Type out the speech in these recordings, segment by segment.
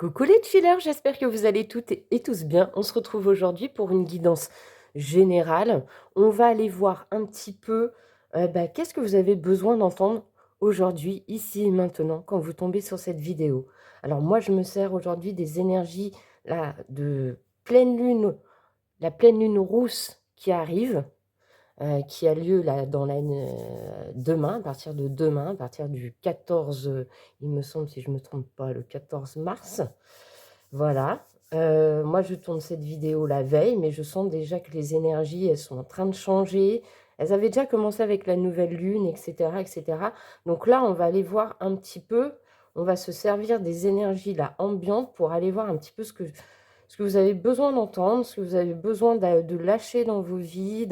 Coucou les chillers, j'espère que vous allez toutes et tous bien. On se retrouve aujourd'hui pour une guidance générale. On va aller voir un petit peu qu'est-ce que vous avez besoin d'entendre aujourd'hui, ici et maintenant, quand vous tombez sur cette vidéo. Alors moi, je me sers aujourd'hui des énergies là, de pleine lune, la pleine lune rousse qui arrive, qui a lieu là, demain, à partir de demain, à partir du 14, il me semble, si je ne me trompe pas, le 14 mars. Voilà, moi je tourne cette vidéo la veille, mais je sens déjà que les énergies, elles sont en train de changer. Elles avaient déjà commencé avec la nouvelle lune, et cetera, et cetera. Donc là, on va aller voir un petit peu, on va se servir des énergies là ambiantes pour aller voir un petit peu ce que vous avez besoin d'entendre, ce que vous avez besoin de lâcher dans vos vies,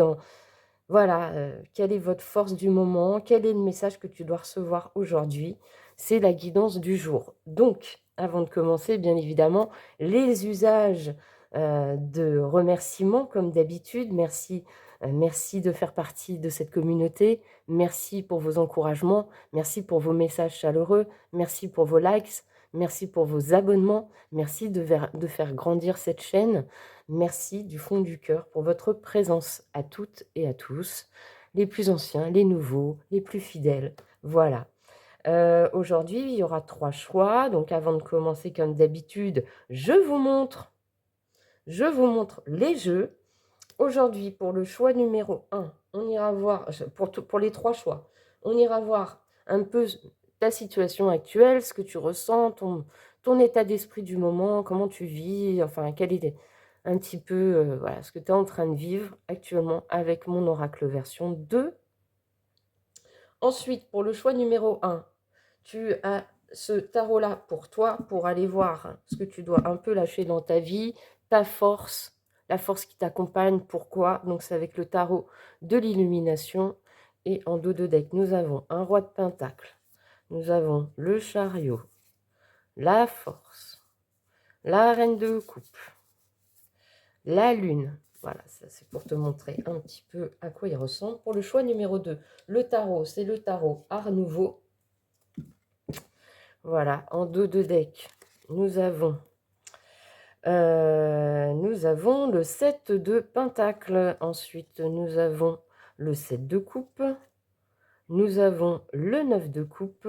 voilà, quelle est votre force du moment? Quel est le message que tu dois recevoir aujourd'hui? C'est la guidance du jour. Donc, avant de commencer, bien évidemment, les usages, de remerciements comme d'habitude. Merci, merci de faire partie de cette communauté. Merci pour vos encouragements. Merci pour vos messages chaleureux. Merci pour vos likes. Merci pour vos abonnements. Merci de faire grandir cette chaîne. Merci du fond du cœur pour votre présence à toutes et à tous, les plus anciens, les nouveaux, les plus fidèles. Voilà. Aujourd'hui, il y aura 3 choix. Donc avant de commencer comme d'habitude, je vous montre les jeux. Aujourd'hui, pour le choix numéro 1, on ira voir, pour les 3 choix, on ira voir un peu ta situation actuelle, ce que tu ressens, ton état d'esprit du moment, comment tu vis, enfin, quel est un petit peu voilà, ce que tu es en train de vivre actuellement avec mon oracle version 2. Ensuite, pour le choix numéro 1, tu as ce tarot-là pour toi, pour aller voir ce que tu dois un peu lâcher dans ta vie, ta force, la force qui t'accompagne, pourquoi. Donc c'est avec le tarot de l'illumination. Et en dos de deck, nous avons un roi de pentacle, nous avons le chariot, la force, la reine de coupe, la lune. Voilà, ça c'est pour te montrer un petit peu à quoi il ressemble. Pour le choix numéro 2, le tarot, c'est le tarot Art Nouveau. Voilà, en dos de deck, nous avons le 7 de pentacle. Ensuite, nous avons le 7 de coupe. Nous avons le 9 de coupe.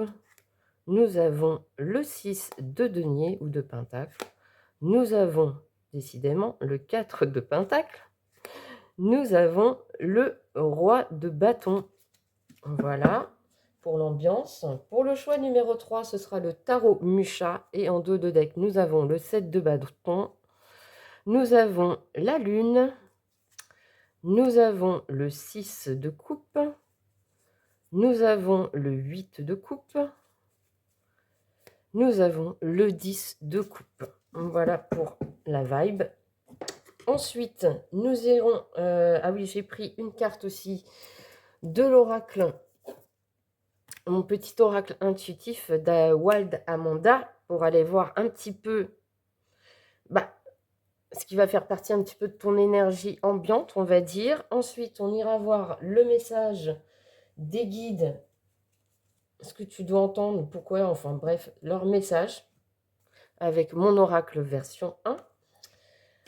Nous avons le 6 de denier ou de pentacle. Nous avons décidément le 4 de pentacle. Nous avons le roi de bâton. Voilà pour l'ambiance. Pour le choix numéro 3, ce sera le tarot Mucha. Et en dos de deck, nous avons le 7 de bâton. Nous avons la lune. Nous avons le 6 de coupe. Nous avons le 8 de coupe. Nous avons le 10 de coupe. Voilà pour la vibe. Ensuite, nous irons... ah oui, j'ai pris une carte aussi de l'oracle, mon petit oracle intuitif de Wild Amanda, pour aller voir un petit peu ce qui va faire partie un petit peu de ton énergie ambiante, on va dire. Ensuite, on ira voir le message des guides, ce que tu dois entendre, pourquoi, enfin bref, leur message, avec mon oracle version 1.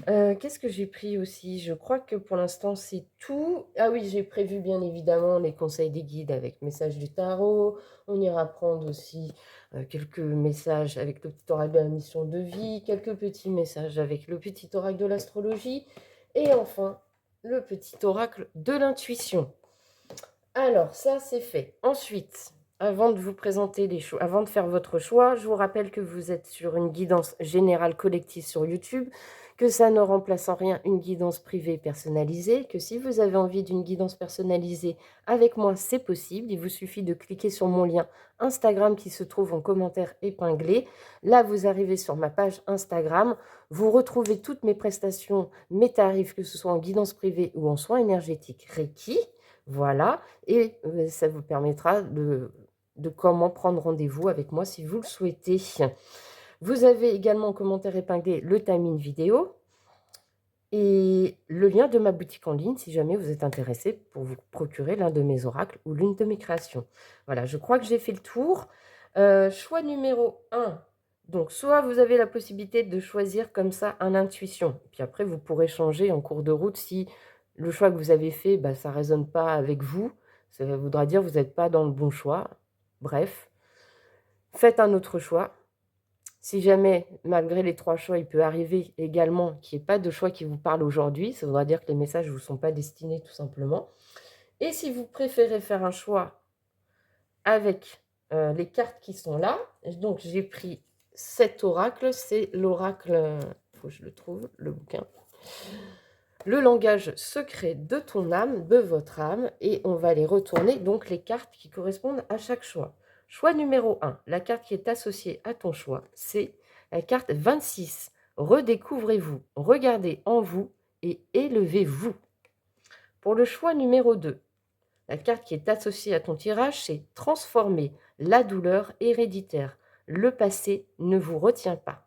Qu'est-ce que j'ai pris aussi? Je crois que pour l'instant, c'est tout. Ah oui, j'ai prévu bien évidemment les conseils des guides avec message du tarot. On ira prendre aussi quelques messages avec le petit oracle de la mission de vie, quelques petits messages avec le petit oracle de l'astrologie, et enfin, le petit oracle de l'intuition. Alors, ça, c'est fait. Ensuite, avant de vous présenter les choix, avant de faire votre choix, je vous rappelle que vous êtes sur une guidance générale collective sur YouTube, que ça ne remplace en rien une guidance privée personnalisée, que si vous avez envie d'une guidance personnalisée avec moi, c'est possible. Il vous suffit de cliquer sur mon lien Instagram qui se trouve en commentaire épinglé. Là, vous arrivez sur ma page Instagram. Vous retrouvez toutes mes prestations, mes tarifs, que ce soit en guidance privée ou en soins énergétiques Reiki. Voilà, et ça vous permettra de comment prendre rendez-vous avec moi si vous le souhaitez. Vous avez également en commentaire épinglé le timing vidéo et le lien de ma boutique en ligne si jamais vous êtes intéressé pour vous procurer l'un de mes oracles ou l'une de mes créations. Voilà, je crois que j'ai fait le tour. Choix numéro 1, Donc, soit vous avez la possibilité de choisir comme ça en intuition. Puis après, vous pourrez changer en cours de route si le choix que vous avez fait, bah, ça ne résonne pas avec vous. Ça voudra dire que vous n'êtes pas dans le bon choix. Bref, faites un autre choix. Si jamais, malgré les 3 choix, il peut arriver également qu'il n'y ait pas de choix qui vous parle aujourd'hui, ça voudra dire que les messages ne vous sont pas destinés tout simplement. Et si vous préférez faire un choix avec les cartes qui sont là, donc j'ai pris cet oracle, c'est l'oracle, il faut que je le trouve, le bouquin. Le langage secret de ton âme, de votre âme, et on va les retourner, donc les cartes qui correspondent à chaque choix. Choix numéro 1, la carte qui est associée à ton choix, c'est la carte 26. Redécouvrez-vous, regardez en vous et élevez-vous. Pour le choix numéro 2, la carte qui est associée à ton tirage, c'est transformer la douleur héréditaire. Le passé ne vous retient pas.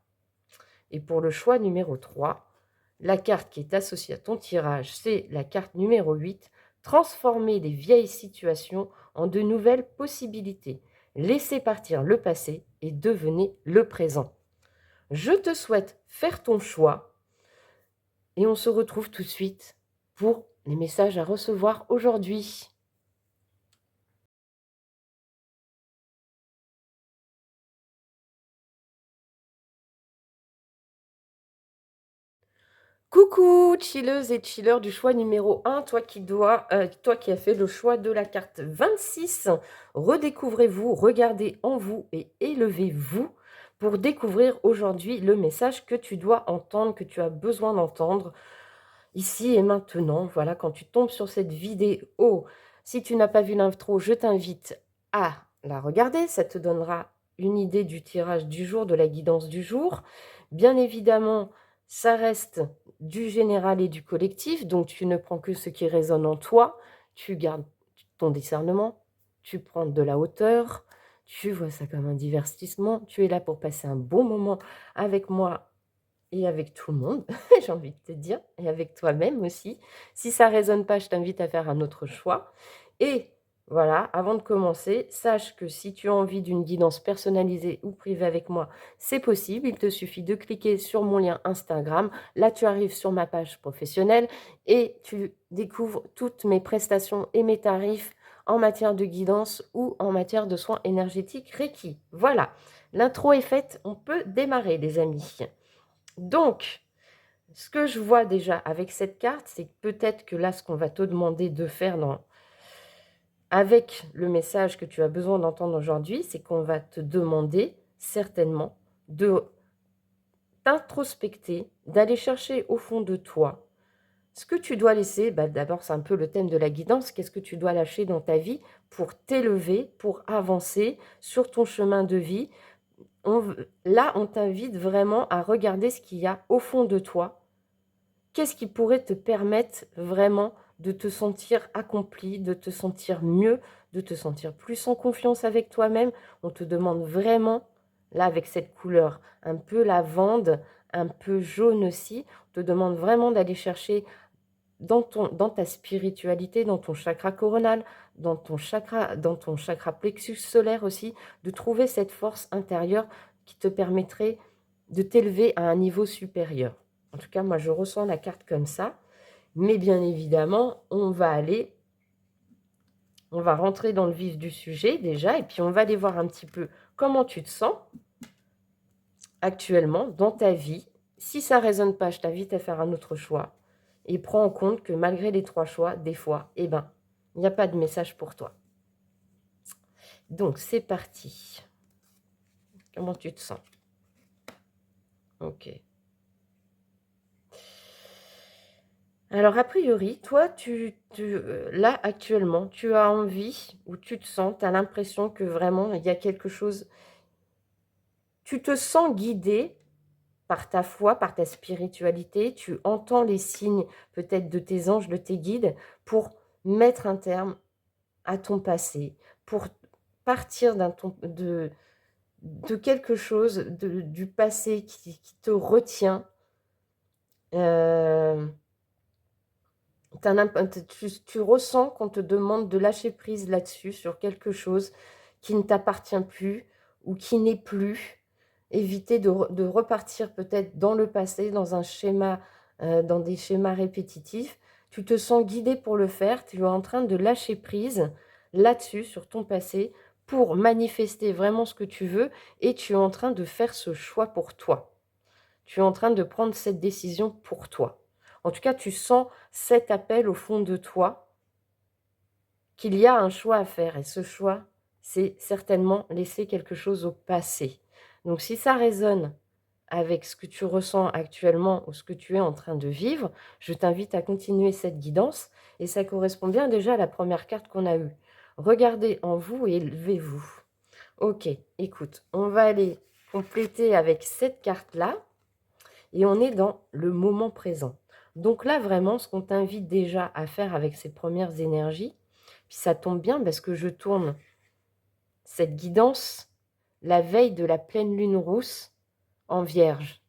Et pour le choix numéro 3, la carte qui est associée à ton tirage, c'est la carte numéro 8. Transformer les vieilles situations en de nouvelles possibilités. Laissez partir le passé et devenez le présent. Je te souhaite faire ton choix et on se retrouve tout de suite pour les messages à recevoir aujourd'hui. Coucou chilleuses et chilleurs du choix numéro 1, toi qui as fait le choix de la carte 26, redécouvrez-vous, regardez en vous et élevez-vous pour découvrir aujourd'hui le message que tu dois entendre, que tu as besoin d'entendre ici et maintenant. Voilà, quand tu tombes sur cette vidéo, si tu n'as pas vu l'intro, je t'invite à la regarder, ça te donnera une idée du tirage du jour, de la guidance du jour. Bien évidemment, ça reste du général et du collectif, donc tu ne prends que ce qui résonne en toi, tu gardes ton discernement, tu prends de la hauteur, tu vois ça comme un divertissement, tu es là pour passer un bon moment avec moi et avec tout le monde, j'ai envie de te dire, et avec toi-même aussi. Si ça ne résonne pas, je t'invite à faire un autre choix. Et voilà, avant de commencer, sache que si tu as envie d'une guidance personnalisée ou privée avec moi, c'est possible. Il te suffit de cliquer sur mon lien Instagram. Là, tu arrives sur ma page professionnelle et tu découvres toutes mes prestations et mes tarifs en matière de guidance ou en matière de soins énergétiques Reiki. Voilà, l'intro est faite, on peut démarrer les amis. Donc, ce que je vois déjà avec cette carte, c'est que peut-être que là, ce qu'on va te demander de faire avec le message que tu as besoin d'entendre aujourd'hui, c'est qu'on va te demander certainement de t'introspecter, d'aller chercher au fond de toi ce que tu dois laisser. Bah, d'abord, c'est un peu le thème de la guidance. Qu'est-ce que tu dois lâcher dans ta vie pour t'élever, pour avancer sur ton chemin de vie. Là, on t'invite vraiment à regarder ce qu'il y a au fond de toi. Qu'est-ce qui pourrait te permettre vraiment de te sentir accompli, de te sentir mieux, de te sentir plus en confiance avec toi-même? On te demande vraiment, là avec cette couleur un peu lavande, un peu jaune aussi, on te demande vraiment d'aller chercher dans ta spiritualité, dans ton chakra coronal, dans ton chakra plexus solaire aussi, de trouver cette force intérieure qui te permettrait de t'élever à un niveau supérieur. En tout cas, moi, je ressens la carte comme ça. Mais bien évidemment, on va rentrer dans le vif du sujet déjà, et puis on va aller voir un petit peu comment tu te sens actuellement dans ta vie. Si ça ne résonne pas, je t'invite à faire un autre choix. Et prends en compte que malgré les 3 choix, des fois, eh ben, il n'y a pas de message pour toi. Donc, c'est parti. Comment tu te sens? Ok. Alors, a priori, toi, là, actuellement, tu as envie, ou tu te sens, tu as l'impression que vraiment, il y a quelque chose. Tu te sens guidé par ta foi, par ta spiritualité. Tu entends les signes, peut-être de tes anges, de tes guides, pour mettre un terme à ton passé, pour partir de quelque chose du passé qui te retient. Euh, tu ressens qu'on te demande de lâcher prise là-dessus, sur quelque chose qui ne t'appartient plus ou qui n'est plus. éviter de repartir peut-être dans le passé, dans un schéma, dans des schémas répétitifs. Tu te sens guidé pour le faire, tu es en train de lâcher prise là-dessus, sur ton passé, pour manifester vraiment ce que tu veux et tu es en train de faire ce choix pour toi. Tu es en train de prendre cette décision pour toi. En tout cas, tu sens cet appel au fond de toi qu'il y a un choix à faire et ce choix, c'est certainement laisser quelque chose au passé. Donc si ça résonne avec ce que tu ressens actuellement ou ce que tu es en train de vivre, je t'invite à continuer cette guidance et ça correspond bien déjà à la première carte qu'on a eue. Regardez en vous et élevez-vous. Ok, écoute, on va aller compléter avec cette carte-là et on est dans le moment présent. Donc là, vraiment, ce qu'on t'invite déjà à faire avec ces premières énergies, puis ça tombe bien parce que je tourne cette guidance la veille de la pleine lune rousse en Vierge.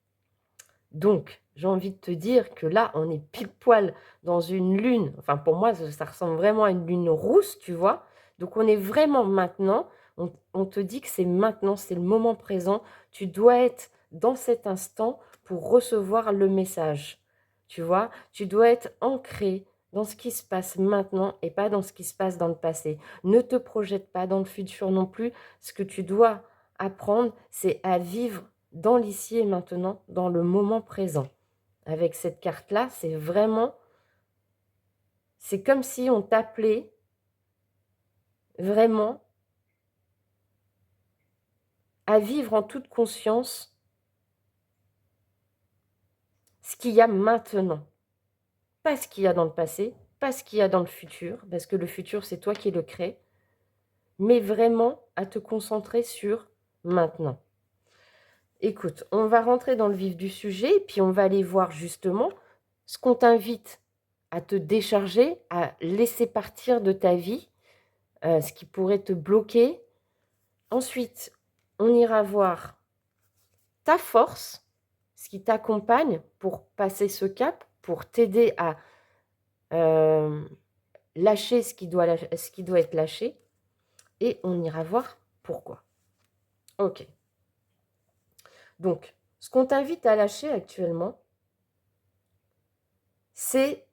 Donc, j'ai envie de te dire que là, on est pile poil dans une lune. Enfin, pour moi, ça ressemble vraiment à une lune rousse, tu vois. Donc, on est vraiment maintenant. On te dit que c'est maintenant, c'est le moment présent. Tu dois être dans cet instant pour recevoir le message. Tu vois, tu dois être ancré dans ce qui se passe maintenant et pas dans ce qui se passe dans le passé. Ne te projette pas dans le futur non plus. Ce que tu dois apprendre, c'est à vivre dans l'ici et maintenant, dans le moment présent. Avec cette carte-là, c'est vraiment, c'est comme si on t'appelait vraiment à vivre en toute conscience ce qu'il y a maintenant. Pas ce qu'il y a dans le passé, pas ce qu'il y a dans le futur, parce que le futur, c'est toi qui le crée, mais vraiment à te concentrer sur maintenant. Écoute, on va rentrer dans le vif du sujet, puis on va aller voir justement ce qu'on t'invite à te décharger, à laisser partir de ta vie, ce qui pourrait te bloquer. Ensuite, on ira voir ta force, ce qui t'accompagne pour passer ce cap, pour t'aider à lâcher ce qui doit être lâché. Et on ira voir pourquoi. Ok. Donc, ce qu'on t'invite à lâcher actuellement, c'est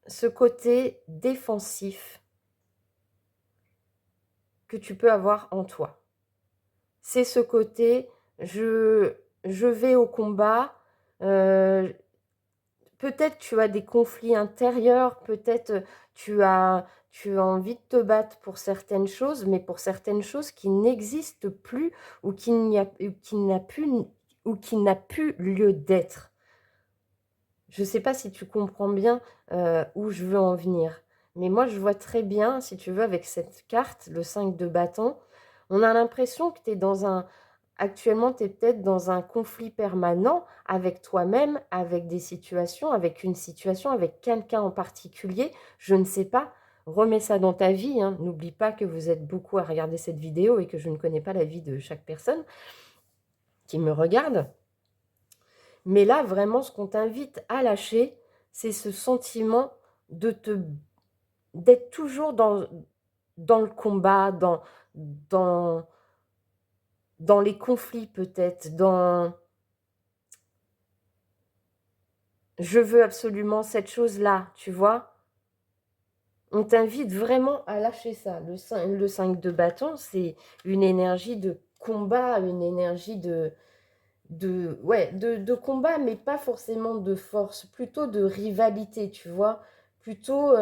ce côté défensif que tu peux avoir en toi. C'est ce côté, je vais au combat, peut-être tu as des conflits intérieurs, peut-être tu as envie de te battre pour certaines choses, mais pour certaines choses qui n'existent plus ou qui n'a plus lieu d'être. Je ne sais pas si tu comprends bien où je veux en venir. Mais moi, je vois très bien, si tu veux, avec cette carte, le 5 de bâton, on a l'impression que tu es dans un... Actuellement, tu es peut-être dans un conflit permanent avec toi-même, avec des situations, avec une situation, avec quelqu'un en particulier. Je ne sais pas. Remets ça dans ta vie. Hein. N'oublie pas que vous êtes beaucoup à regarder cette vidéo et que je ne connais pas la vie de chaque personne qui me regarde. Mais là, vraiment, ce qu'on t'invite à lâcher, c'est ce sentiment d'être toujours dans le combat, dans, dans les conflits peut-être, dans je veux absolument cette chose-là, tu vois. On t'invite vraiment à lâcher ça. Le 5 de bâton, c'est une énergie de combat, une énergie de combat, mais pas forcément de force, plutôt de rivalité, tu vois. Plutôt,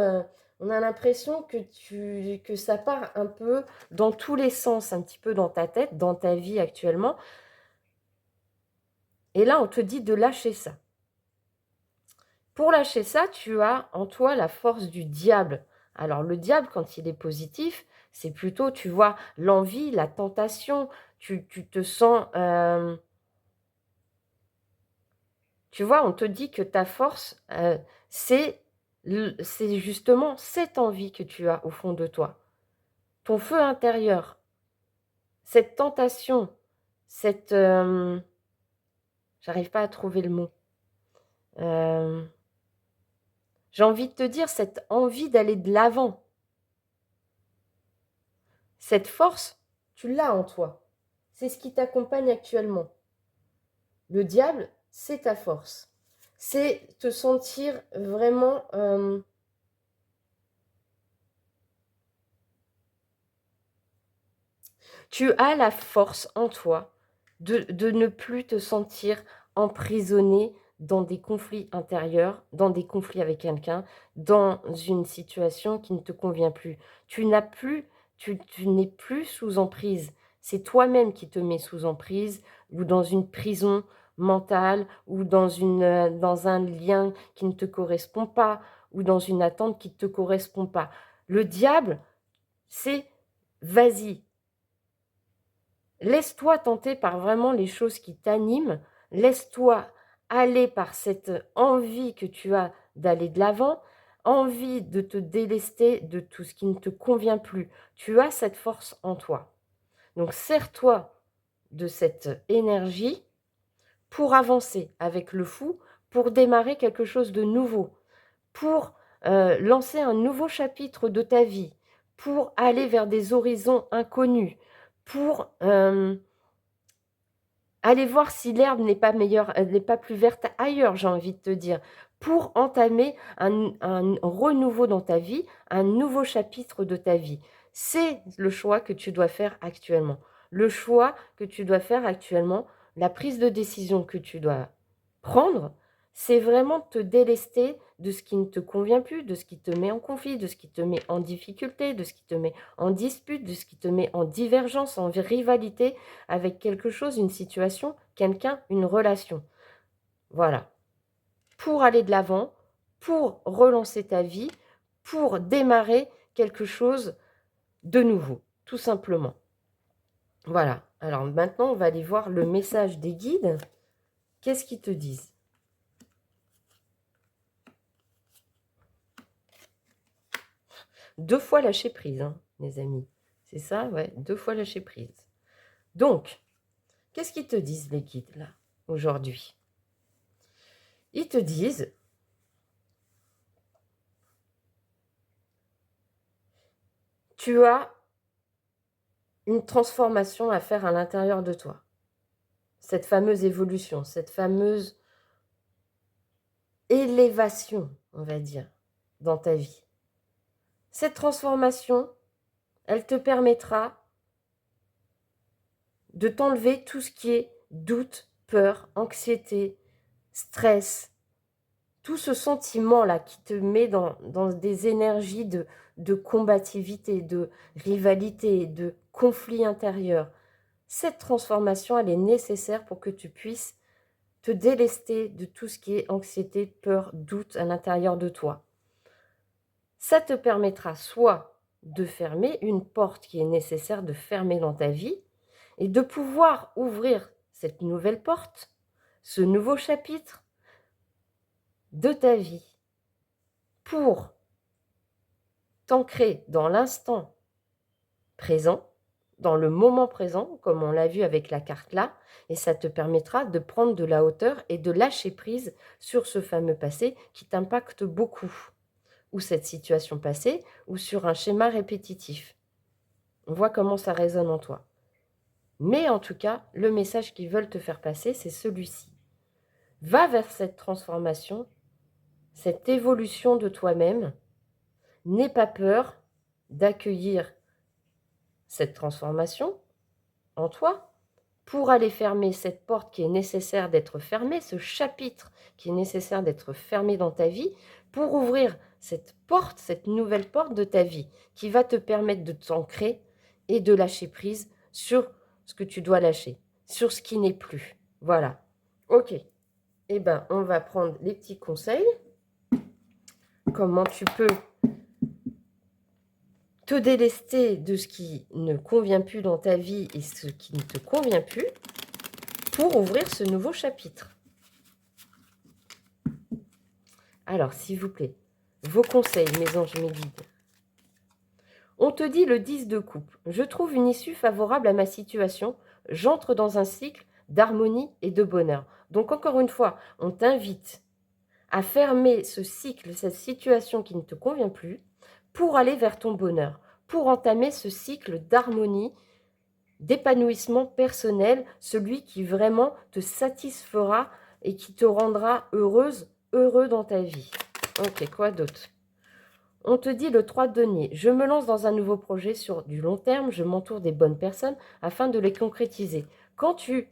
on a l'impression que ça part un peu dans tous les sens, un petit peu dans ta tête, dans ta vie actuellement. Et là, on te dit de lâcher ça. Pour lâcher ça, tu as en toi la force du diable. Alors, le diable, quand il est positif, c'est plutôt, tu vois, l'envie, la tentation. Tu te sens... tu vois, on te dit que ta force, c'est justement cette envie que tu as au fond de toi. Ton feu intérieur, cette tentation, cette... j'arrive pas à trouver le mot. J'ai envie de te dire cette envie d'aller de l'avant. Cette force, tu l'as en toi. C'est ce qui t'accompagne actuellement. Le diable, c'est ta force. C'est te sentir vraiment... tu as la force en toi de ne plus te sentir emprisonné dans des conflits intérieurs, dans des conflits avec quelqu'un, dans une situation qui ne te convient plus. Tu n'as plus, tu n'es plus sous emprise. C'est toi-même qui te mets sous emprise ou dans une prison mentale ou dans un lien qui ne te correspond pas ou dans une attente qui ne te correspond pas. Le diable, c'est vas-y, laisse-toi tenter par vraiment les choses qui t'animent. Laisse-toi aller par cette envie que tu as d'aller de l'avant, envie de te délester de tout ce qui ne te convient plus. Tu as cette force en toi. Donc, sers-toi de cette énergie pour avancer avec le fou, pour démarrer quelque chose de nouveau, pour lancer un nouveau chapitre de ta vie, pour aller vers des horizons inconnus, pour aller voir si l'herbe n'est pas meilleure, n'est pas plus verte ailleurs, j'ai envie de te dire, pour entamer un renouveau dans ta vie, un nouveau chapitre de ta vie. C'est le choix que tu dois faire actuellement. Le choix que tu dois faire actuellement, la prise de décision que tu dois prendre, c'est vraiment te délester de ce qui ne te convient plus, de ce qui te met en conflit, de ce qui te met en difficulté, de ce qui te met en dispute, de ce qui te met en divergence, en rivalité avec quelque chose, une situation, quelqu'un, une relation. Voilà. Pour aller de l'avant, pour relancer ta vie, pour démarrer quelque chose de nouveau, tout simplement. Voilà. Alors maintenant, on va aller voir le message des guides. Qu'est-ce qu'ils te disent? Deux fois lâcher prise, hein, les amis. C'est ça, ouais, deux fois lâcher prise. Donc, qu'est-ce qu'ils te disent, les guides, là, aujourd'hui? Ils te disent, tu as une transformation à faire à l'intérieur de toi. Cette fameuse évolution, cette fameuse élévation, on va dire, dans ta vie. Cette transformation, elle te permettra de t'enlever tout ce qui est doute, peur, anxiété, stress, tout ce sentiment-là qui te met dans des énergies de combativité, de rivalité, de conflit intérieur. Cette transformation, elle est nécessaire pour que tu puisses te délester de tout ce qui est anxiété, peur, doute à l'intérieur de toi. Ça te permettra soit de fermer une porte qui est nécessaire de fermer dans ta vie et de pouvoir ouvrir cette nouvelle porte, ce nouveau chapitre de ta vie pour t'ancrer dans l'instant présent, dans le moment présent, comme on l'a vu avec la carte là, et ça te permettra de prendre de la hauteur et de lâcher prise sur ce fameux passé qui t'impacte beaucoup, ou cette situation passée, ou sur un schéma répétitif. On voit comment ça résonne en toi. Mais en tout cas, le message qu'ils veulent te faire passer, c'est celui-ci. Va vers cette transformation, cette évolution de toi-même. N'aie pas peur d'accueillir cette transformation en toi pour aller fermer cette porte qui est nécessaire d'être fermée, ce chapitre qui est nécessaire d'être fermé dans ta vie, pour ouvrir cette porte, cette nouvelle porte de ta vie qui va te permettre de t'ancrer et de lâcher prise sur ce que tu dois lâcher, sur ce qui n'est plus. Voilà. Ok. Eh bien, on va prendre les petits conseils. Comment tu peux te délester de ce qui ne convient plus dans ta vie et ce qui ne te convient plus pour ouvrir ce nouveau chapitre. Alors, s'il vous plaît, vos conseils, mes anges, mes guides. On te dit le 10 de coupe. Je trouve une issue favorable à ma situation. J'entre dans un cycle d'harmonie et de bonheur. Donc, encore une fois, on t'invite à fermer ce cycle, cette situation qui ne te convient plus, pour aller vers ton bonheur, pour entamer ce cycle d'harmonie d'épanouissement personnel, celui qui vraiment te satisfera et qui te rendra heureuse, heureux dans ta vie. Ok, quoi d'autre? On te dit le 3 de denier, je me lance dans un nouveau projet sur du long terme, je m'entoure des bonnes personnes afin de les concrétiser. Quand tu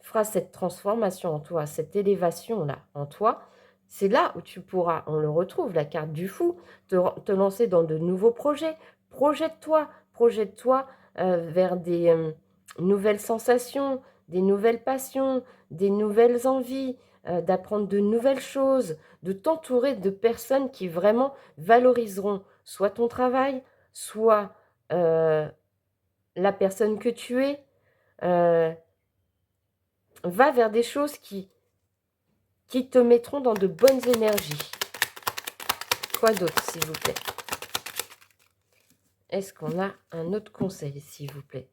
feras cette transformation en toi, cette élévation-là en toi, c'est là où tu pourras, on le retrouve, la carte du fou, te lancer dans de nouveaux projets. Projette-toi vers des nouvelles sensations, des nouvelles passions, des nouvelles envies, d'apprendre de nouvelles choses, de t'entourer de personnes qui vraiment valoriseront soit ton travail, soit la personne que tu es. Euh, Va vers des choses qui te mettront dans de bonnes énergies. Quoi d'autre, s'il vous plaît? Est-ce qu'on a un autre conseil, s'il vous plaît?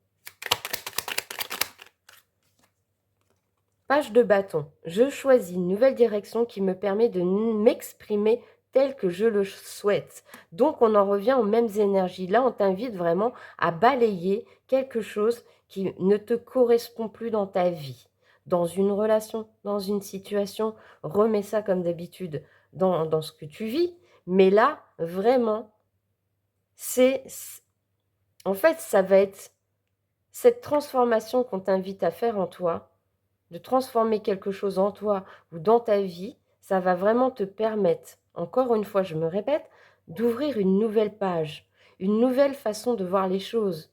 Page de bâton. Je choisis une nouvelle direction qui me permet de m'exprimer tel que je le souhaite. Donc, on en revient aux mêmes énergies. Là, on t'invite vraiment à balayer quelque chose qui ne te correspond plus dans ta vie. Dans une relation, dans une situation, remets ça comme d'habitude dans ce que tu vis. Mais là, vraiment, en fait, ça va être cette transformation qu'on t'invite à faire en toi, de transformer quelque chose en toi ou dans ta vie, ça va vraiment te permettre, encore une fois, je me répète, d'ouvrir une nouvelle page, une nouvelle façon de voir les choses,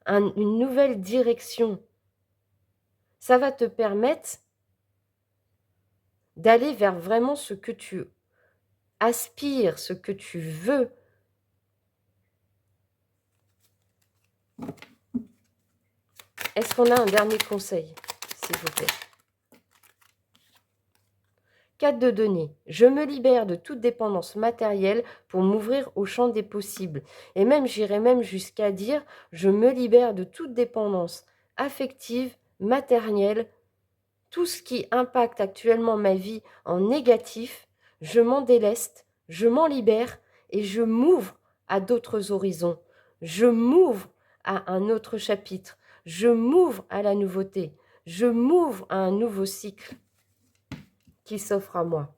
une nouvelle direction. Ça va te permettre d'aller vers vraiment ce que tu aspires, ce que tu veux. Est-ce qu'on a un dernier conseil, s'il vous plaît? 4 de denier. Je me libère de toute dépendance matérielle pour m'ouvrir au champ des possibles. Et même, j'irais même jusqu'à dire, je me libère de toute dépendance affective, matérielle, tout ce qui impacte actuellement ma vie en négatif, je m'en déleste, je m'en libère et je m'ouvre à d'autres horizons. Je m'ouvre à un autre chapitre. Je m'ouvre à la nouveauté. Je m'ouvre à un nouveau cycle qui s'offre à moi.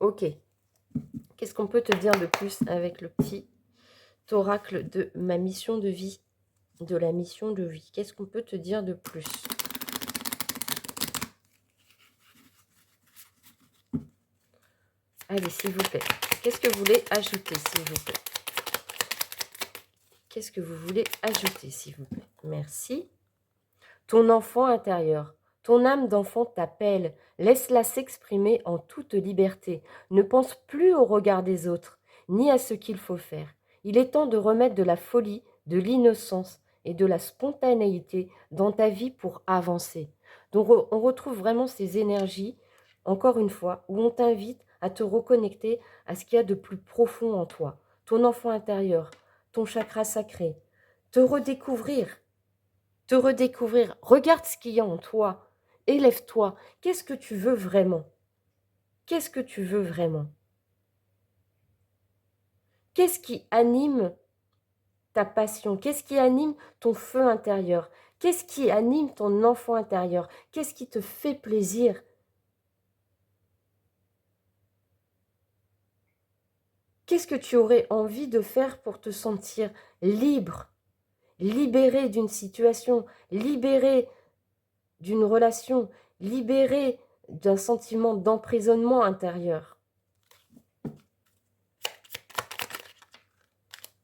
Ok. Qu'est-ce qu'on peut te dire de plus avec le petit oracle de ma mission de vie, de la mission de vie? Qu'est-ce qu'on peut te dire de plus? Allez, s'il vous plaît. Qu'est-ce que vous voulez ajouter, s'il vous plaît? Qu'est-ce que vous voulez ajouter, s'il vous plaît? Merci. Ton enfant intérieur, ton âme d'enfant t'appelle. Laisse-la s'exprimer en toute liberté. Ne pense plus au regard des autres, ni à ce qu'il faut faire. Il est temps de remettre de la folie, de l'innocence et de la spontanéité dans ta vie pour avancer. Donc on retrouve vraiment ces énergies, encore une fois, où on t'invite à te reconnecter à ce qu'il y a de plus profond en toi. Ton enfant intérieur, ton chakra sacré. Te redécouvrir. Te redécouvrir. Regarde ce qu'il y a en toi. Élève-toi. Qu'est-ce que tu veux vraiment? Qu'est-ce que tu veux vraiment? Qu'est-ce qui anime ta passion? Qu'est-ce qui anime ton feu intérieur? Qu'est-ce qui anime ton enfant intérieur? Qu'est-ce qui te fait plaisir? Qu'est-ce que tu aurais envie de faire pour te sentir libre, libéré d'une situation, libéré d'une relation, libéré d'un sentiment d'emprisonnement intérieur?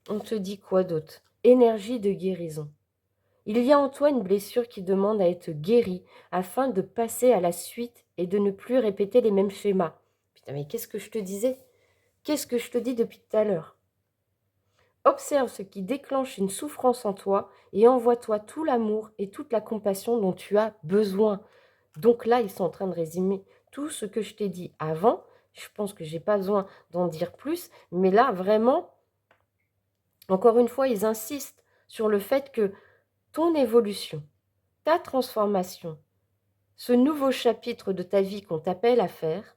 On te dit quoi d'autre? Énergie de guérison. Il y a en toi une blessure qui demande à être guérie afin de passer à la suite et de ne plus répéter les mêmes schémas. Putain, mais qu'est-ce que je te disais? Qu'est-ce que je te dis depuis tout à l'heure? Observe ce qui déclenche une souffrance en toi et envoie-toi tout l'amour et toute la compassion dont tu as besoin. Donc là, ils sont en train de résumer tout ce que je t'ai dit avant. Je pense que je n'ai pas besoin d'en dire plus. Mais là, vraiment, encore une fois, ils insistent sur le fait que ton évolution, ta transformation, ce nouveau chapitre de ta vie qu'on t'appelle à faire,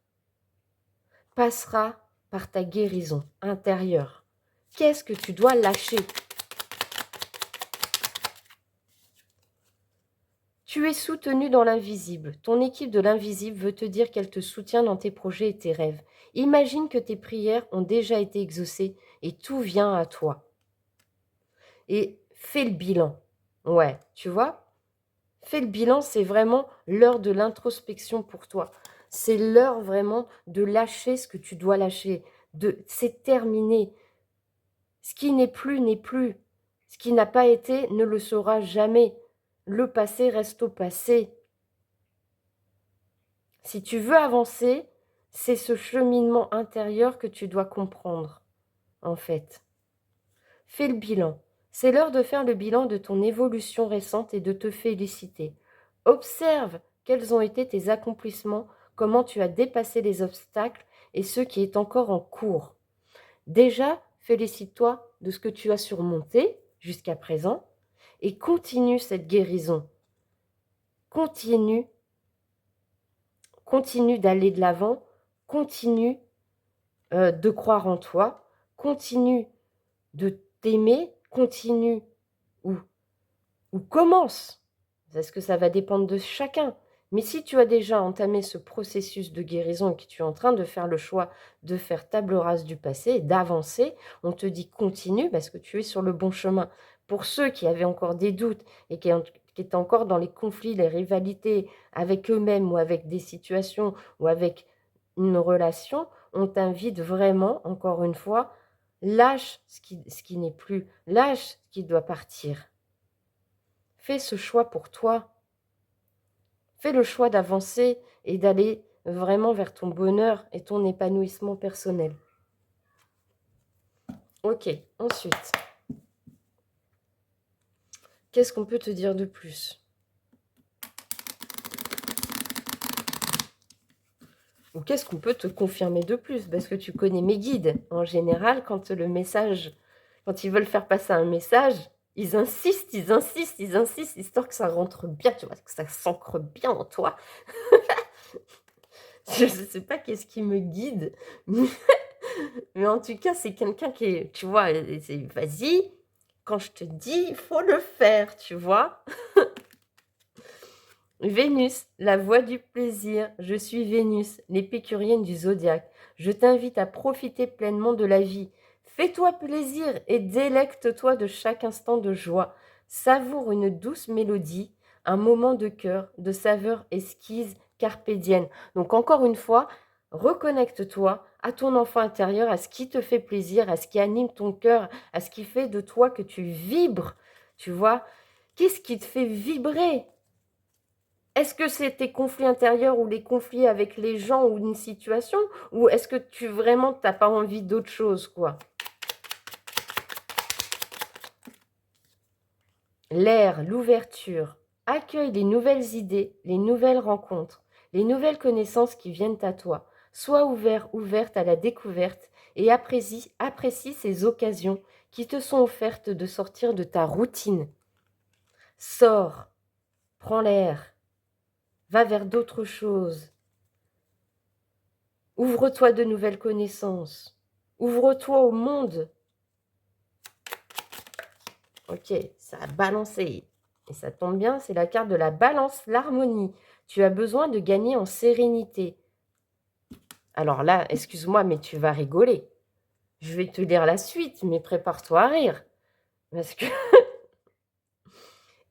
passera par ta guérison intérieure. Qu'est-ce que tu dois lâcher? Tu es soutenu dans l'invisible. Ton équipe de l'invisible veut te dire qu'elle te soutient dans tes projets et tes rêves. Imagine que tes prières ont déjà été exaucées et tout vient à toi. Et fais le bilan. Ouais, tu vois? Fais le bilan, c'est vraiment l'heure de l'introspection pour toi. C'est l'heure vraiment de lâcher ce que tu dois lâcher. C'est terminé. Ce qui n'est plus, n'est plus. Ce qui n'a pas été ne le sera jamais. Le passé reste au passé. Si tu veux avancer, c'est ce cheminement intérieur que tu dois comprendre, en fait. Fais le bilan. C'est l'heure de faire le bilan de ton évolution récente et de te féliciter. Observe quels ont été tes accomplissements, comment tu as dépassé les obstacles et ce qui est encore en cours. Déjà, félicite-toi de ce que tu as surmonté jusqu'à présent et continue cette guérison. Continue, continue d'aller de l'avant, continue de croire en toi, continue de t'aimer, continue ou, ou commence. Parce que ça va dépendre de chacun. Mais si tu as déjà entamé ce processus de guérison et que tu es en train de faire le choix de faire table rase du passé et d'avancer, on te dit continue parce que tu es sur le bon chemin. Pour ceux qui avaient encore des doutes et qui étaient encore dans les conflits, les rivalités avec eux-mêmes ou avec des situations ou avec une relation, on t'invite vraiment, encore une fois, lâche ce qui n'est plus, lâche ce qui doit partir. Fais ce choix pour toi. Fais le choix d'avancer et d'aller vraiment vers ton bonheur et ton épanouissement personnel. Ok, ensuite, qu'est-ce qu'on peut te dire de plus? Ou qu'est-ce qu'on peut te confirmer de plus? Parce que tu connais mes guides. En général, quand ils veulent faire passer un message, ils insistent, ils insistent, ils insistent, histoire que ça rentre bien, tu vois, que ça s'ancre bien en toi. Je ne sais pas qu'est-ce qui me guide, mais en tout cas, c'est quelqu'un qui est, tu vois, c'est vas-y, quand je te dis, il faut le faire, tu vois. Vénus, la voie du plaisir. Je suis Vénus, l'épicurienne du zodiaque. Je t'invite à profiter pleinement de la vie. Fais-toi plaisir et délecte-toi de chaque instant de joie. Savoure une douce mélodie, un moment de cœur, de saveur esquisse, carpédienne. Donc encore une fois, reconnecte-toi à ton enfant intérieur, à ce qui te fait plaisir, à ce qui anime ton cœur, à ce qui fait de toi que tu vibres. Tu vois, qu'est-ce qui te fait vibrer? Est-ce que c'est tes conflits intérieurs ou les conflits avec les gens ou une situation? Ou est-ce que tu vraiment t'as pas envie d'autre chose, quoi? L'air, l'ouverture. Accueille les nouvelles idées, les nouvelles rencontres, les nouvelles connaissances qui viennent à toi. Sois ouvert, ouverte à la découverte et apprécie ces occasions qui te sont offertes de sortir de ta routine. Sors, prends l'air, va vers d'autres choses. Ouvre-toi de nouvelles connaissances. Ouvre-toi au monde. Ok, ça a balancé. Et ça tombe bien, c'est la carte de la balance, l'harmonie. Tu as besoin de gagner en sérénité. Alors là, excuse-moi, mais tu vas rigoler. Je vais te lire la suite, mais prépare-toi à rire. Parce que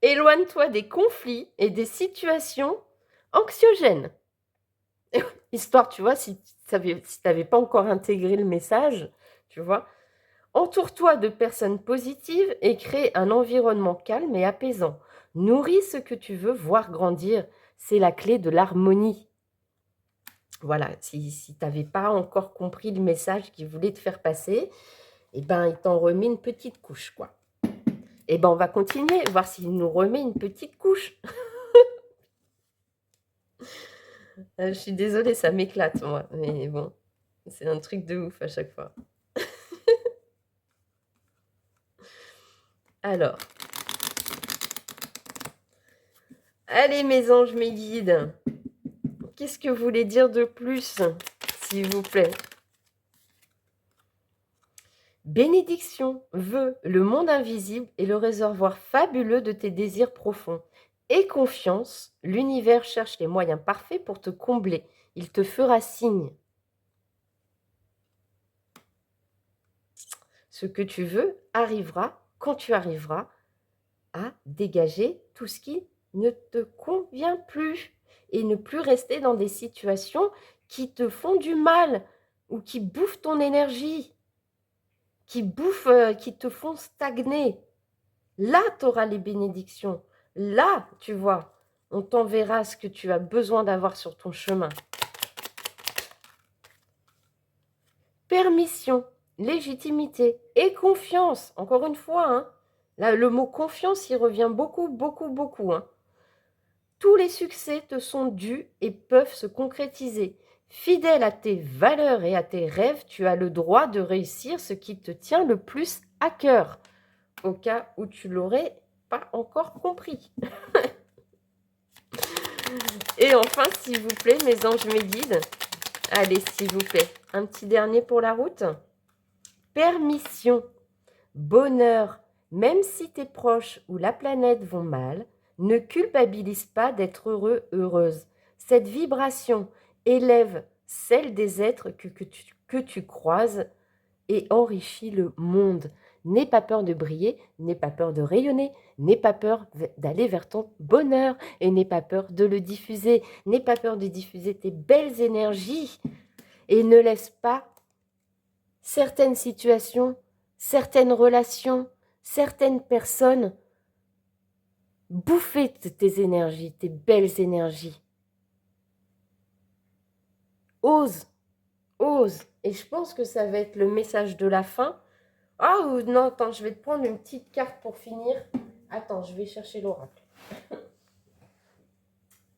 éloigne-toi des conflits et des situations anxiogènes. Histoire, tu vois, si tu n'avais pas encore intégré le message, tu vois, entoure-toi de personnes positives et crée un environnement calme et apaisant. Nourris ce que tu veux voir grandir. C'est la clé de l'harmonie. Voilà, si tu n'avais pas encore compris le message qu'il voulait te faire passer, eh ben, il t'en remet une petite couche, quoi. Eh ben, on va continuer, voir s'il nous remet une petite couche. Je suis désolée, ça m'éclate, moi. Mais bon, c'est un truc de ouf à chaque fois. Alors, allez mes anges, mes guides. Qu'est-ce que vous voulez dire de plus, s'il vous plaît? Bénédiction, vœux, le monde invisible est le réservoir fabuleux de tes désirs profonds. Aie confiance, l'univers cherche les moyens parfaits pour te combler. Il te fera signe. Ce que tu veux arrivera quand tu arriveras à dégager tout ce qui ne te convient plus et ne plus rester dans des situations qui te font du mal ou qui bouffent ton énergie, qui te font stagner. Là, tu auras les bénédictions. Là, tu vois, on t'enverra ce que tu as besoin d'avoir sur ton chemin. Permission, légitimité et confiance. Encore une fois, hein, là, le mot confiance, il revient beaucoup, beaucoup, beaucoup. Hein. Tous les succès te sont dus et peuvent se concrétiser. Fidèle à tes valeurs et à tes rêves, tu as le droit de réussir ce qui te tient le plus à cœur. Au cas où tu l'aurais pas encore compris. Et enfin, s'il vous plaît, mes anges, mes guides, allez, s'il vous plaît, un petit dernier pour la route. Permission, bonheur, même si tes proches ou la planète vont mal, ne culpabilise pas d'être heureux, heureuse. Cette vibration élève celle des êtres que tu croises et enrichit le monde. N'aie pas peur de briller, n'aie pas peur de rayonner, n'aie pas peur d'aller vers ton bonheur et n'aie pas peur de le diffuser. N'aie pas peur de diffuser tes belles énergies et ne laisse pas certaines situations, certaines relations, certaines personnes bouffer tes énergies, tes belles énergies. Ose, ose. Et je pense que ça va être le message de la fin. Ah non, attends, je vais te prendre une petite carte pour finir. Attends, je vais chercher l'oracle.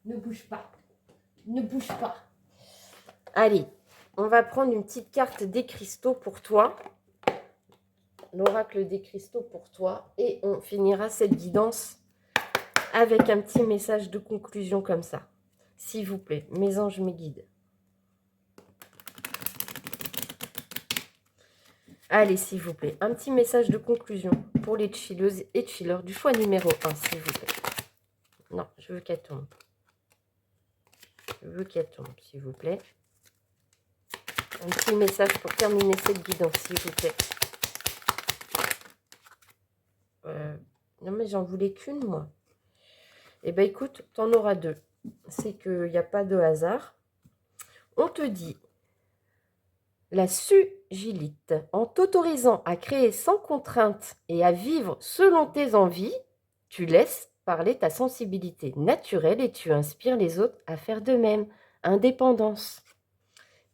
Ne bouge pas. Ne bouge pas. Allez, on va prendre une petite carte des cristaux pour toi. L'oracle des cristaux pour toi. Et on finira cette guidance avec un petit message de conclusion comme ça. S'il vous plaît, mes anges, mes guides. Allez, s'il vous plaît, un petit message de conclusion pour les chilleuses et chillers du choix numéro 1, s'il vous plaît. Non, je veux qu'elle tombe. Je veux qu'elle tombe, s'il vous plaît. Un petit message pour terminer cette guidance, s'il vous plaît. Non, mais j'en voulais qu'une, moi. Eh bien, écoute, t'en auras deux. C'est qu'il n'y a pas de hasard. On te dit la sugilite. En t'autorisant à créer sans contrainte et à vivre selon tes envies, tu laisses parler ta sensibilité naturelle et tu inspires les autres à faire de même. Indépendance.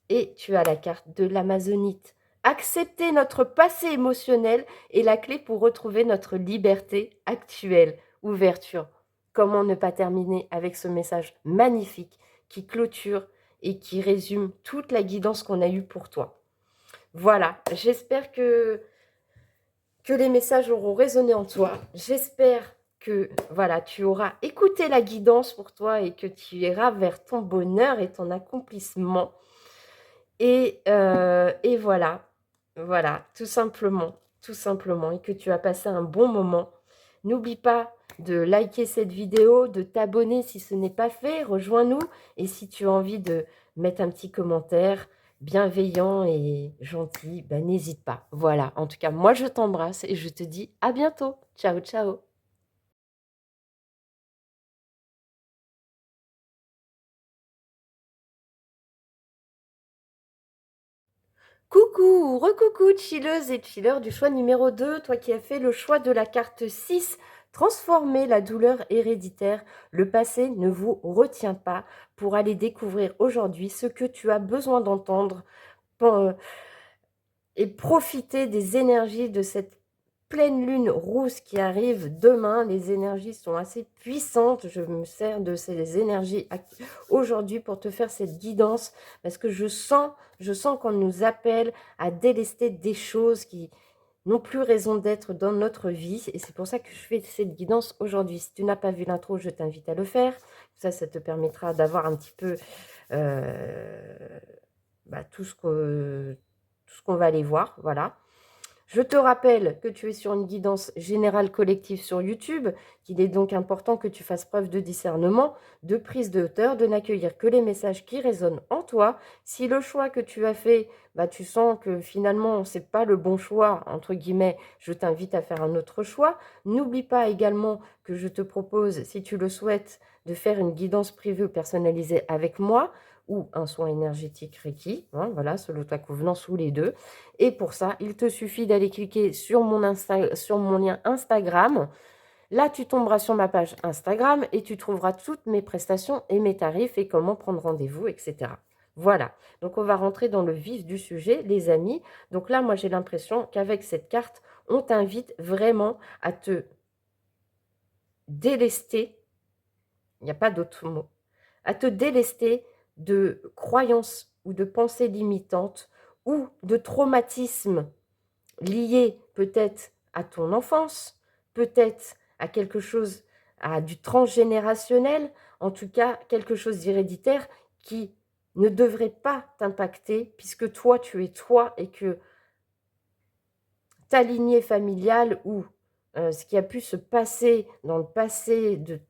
Et tu as la carte de l'amazonite. Accepter notre passé émotionnel est la clé pour retrouver notre liberté actuelle. Ouverture. Comment ne pas terminer avec ce message magnifique qui clôture et qui résume toute la guidance qu'on a eue pour toi. Voilà, j'espère que les messages auront résonné en toi. J'espère que voilà, tu auras écouté la guidance pour toi et que tu iras vers ton bonheur et ton accomplissement. Et voilà, voilà, tout simplement, et que tu as passé un bon moment. N'oublie pas de liker cette vidéo, de t'abonner si ce n'est pas fait, rejoins-nous. Et si tu as envie de mettre un petit commentaire bienveillant et gentil, ben n'hésite pas. Voilà, en tout cas, moi je t'embrasse et je te dis à bientôt. Ciao, ciao. Coucou, recoucou, chilleuse et chilleur du choix numéro 2, toi qui as fait le choix de la carte 6, transformer la douleur héréditaire. Le passé ne vous retient pas pour aller découvrir aujourd'hui ce que tu as besoin d'entendre et profiter des énergies de cette pleine lune rousse qui arrive demain. Les énergies sont assez puissantes. Je me sers de ces énergies aujourd'hui pour te faire cette guidance parce que je sens qu'on nous appelle à délester des choses qui n'ont plus raison d'être dans notre vie. Et c'est pour ça que je fais cette guidance aujourd'hui. Si tu n'as pas vu l'intro, je t'invite à le faire. Ça te permettra d'avoir un petit peu tout ce qu'on va aller voir. Voilà. Je te rappelle que tu es sur une guidance générale collective sur YouTube, qu'il est donc important que tu fasses preuve de discernement, de prise de hauteur, de n'accueillir que les messages qui résonnent en toi. Si le choix que tu as fait, bah, tu sens que finalement, ce n'est pas le bon choix, entre guillemets, je t'invite à faire un autre choix. N'oublie pas également que je te propose, si tu le souhaites, de faire une guidance privée ou personnalisée avec moi, ou un soin énergétique Reiki, hein, voilà, selon ta convenance ou les deux. Et pour ça, il te suffit d'aller cliquer sur sur mon lien Instagram. Là, tu tomberas sur ma page Instagram et tu trouveras toutes mes prestations et mes tarifs et comment prendre rendez-vous, etc. Voilà, donc on va rentrer dans le vif du sujet, les amis. Donc là, moi, j'ai l'impression qu'avec cette carte, on t'invite vraiment à te délester, il n'y a pas d'autre mot, à te délester de croyances ou de pensées limitantes ou de traumatismes liés peut-être à ton enfance, peut-être à quelque chose, à du transgénérationnel, en tout cas quelque chose d'héréditaire qui ne devrait pas t'impacter puisque toi, tu es toi et que ta lignée familiale ou ce qui a pu se passer dans le passé de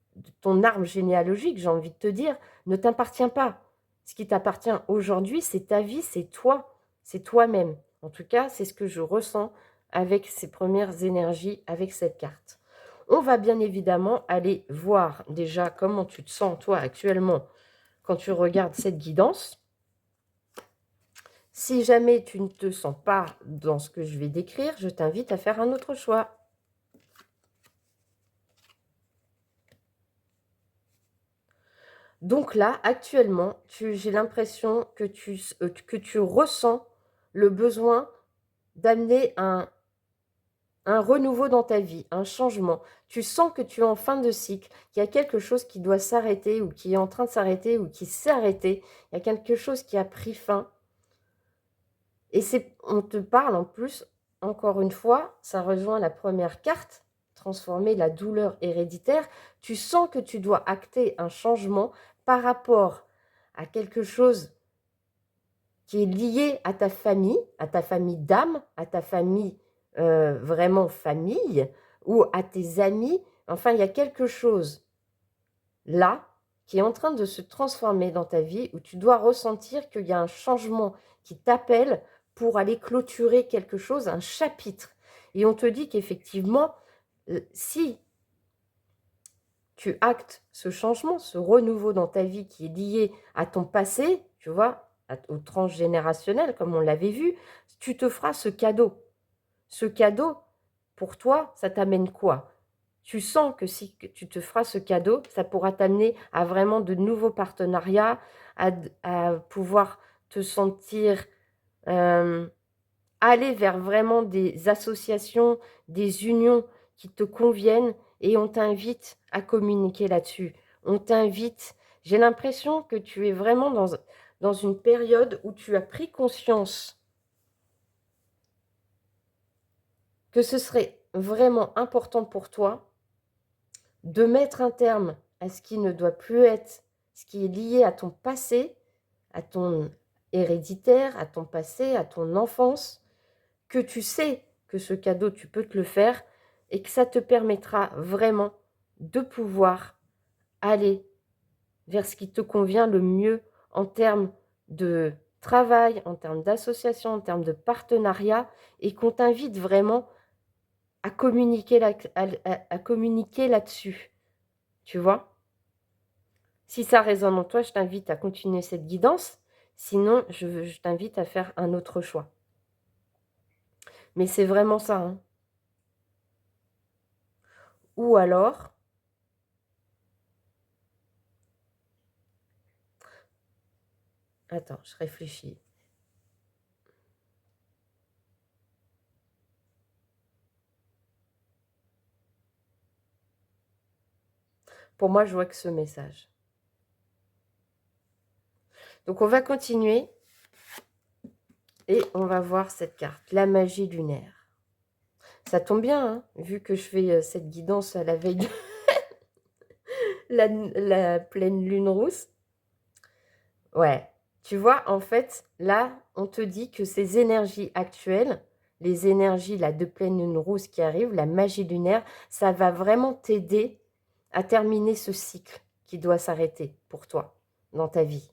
ton arbre généalogique, j'ai envie de te dire, ne t'appartient pas. Ce qui t'appartient aujourd'hui, c'est ta vie, c'est toi-même. En tout cas, c'est ce que je ressens avec ces premières énergies, avec cette carte. On va bien évidemment aller voir déjà comment tu te sens, toi, actuellement, quand tu regardes cette guidance. Si jamais tu ne te sens pas dans ce que je vais décrire, je t'invite à faire un autre choix. Donc là, actuellement, j'ai l'impression que tu ressens le besoin d'amener un renouveau dans ta vie, un changement. Tu sens que tu es en fin de cycle, qu'il y a quelque chose qui doit s'arrêter ou qui est en train de s'arrêter ou qui s'est arrêté. Il y a quelque chose qui a pris fin. Et on te parle en plus, encore une fois, ça rejoint la première carte, transformer la douleur héréditaire. Tu sens que tu dois acter un changement par rapport à quelque chose qui est lié à ta famille d'âme, à ta famille vraiment famille, ou à tes amis. Enfin, il y a quelque chose là qui est en train de se transformer dans ta vie, où tu dois ressentir qu'il y a un changement qui t'appelle pour aller clôturer quelque chose, un chapitre. Et on te dit qu'effectivement, si tu actes ce changement, ce renouveau dans ta vie qui est lié à ton passé, tu vois, au transgénérationnel, comme on l'avait vu, tu te feras ce cadeau. Ce cadeau, pour toi, ça t'amène quoi? Tu sens que si tu te feras ce cadeau, ça pourra t'amener à vraiment de nouveaux partenariats, à pouvoir te sentir aller vers vraiment des associations, des unions qui te conviennent et on t'invite à communiquer là-dessus. On t'invite, j'ai l'impression que tu es vraiment dans une période où tu as pris conscience que ce serait vraiment important pour toi de mettre un terme à ce qui ne doit plus être, ce qui est lié à ton passé, à ton héréditaire, à ton passé, à ton enfance, que tu sais que ce cadeau, tu peux te le faire et que ça te permettra vraiment de pouvoir aller vers ce qui te convient le mieux en termes de travail, en termes d'association, en termes de partenariat et qu'on t'invite vraiment à communiquer à communiquer là-dessus, tu vois? Si ça résonne en toi, je t'invite à continuer cette guidance, sinon je t'invite à faire un autre choix. Mais c'est vraiment ça, hein. Ou alors, attends, je réfléchis. Pour moi, je vois que ce message. Donc, on va continuer et on va voir cette carte, la magie lunaire. Ça tombe bien, hein, vu que je fais cette guidance à la veille de la pleine lune rousse. Ouais, tu vois, en fait, là, on te dit que ces énergies actuelles, les énergies là, de pleine lune rouge qui arrivent, la magie lunaire, ça va vraiment t'aider à terminer ce cycle qui doit s'arrêter pour toi dans ta vie.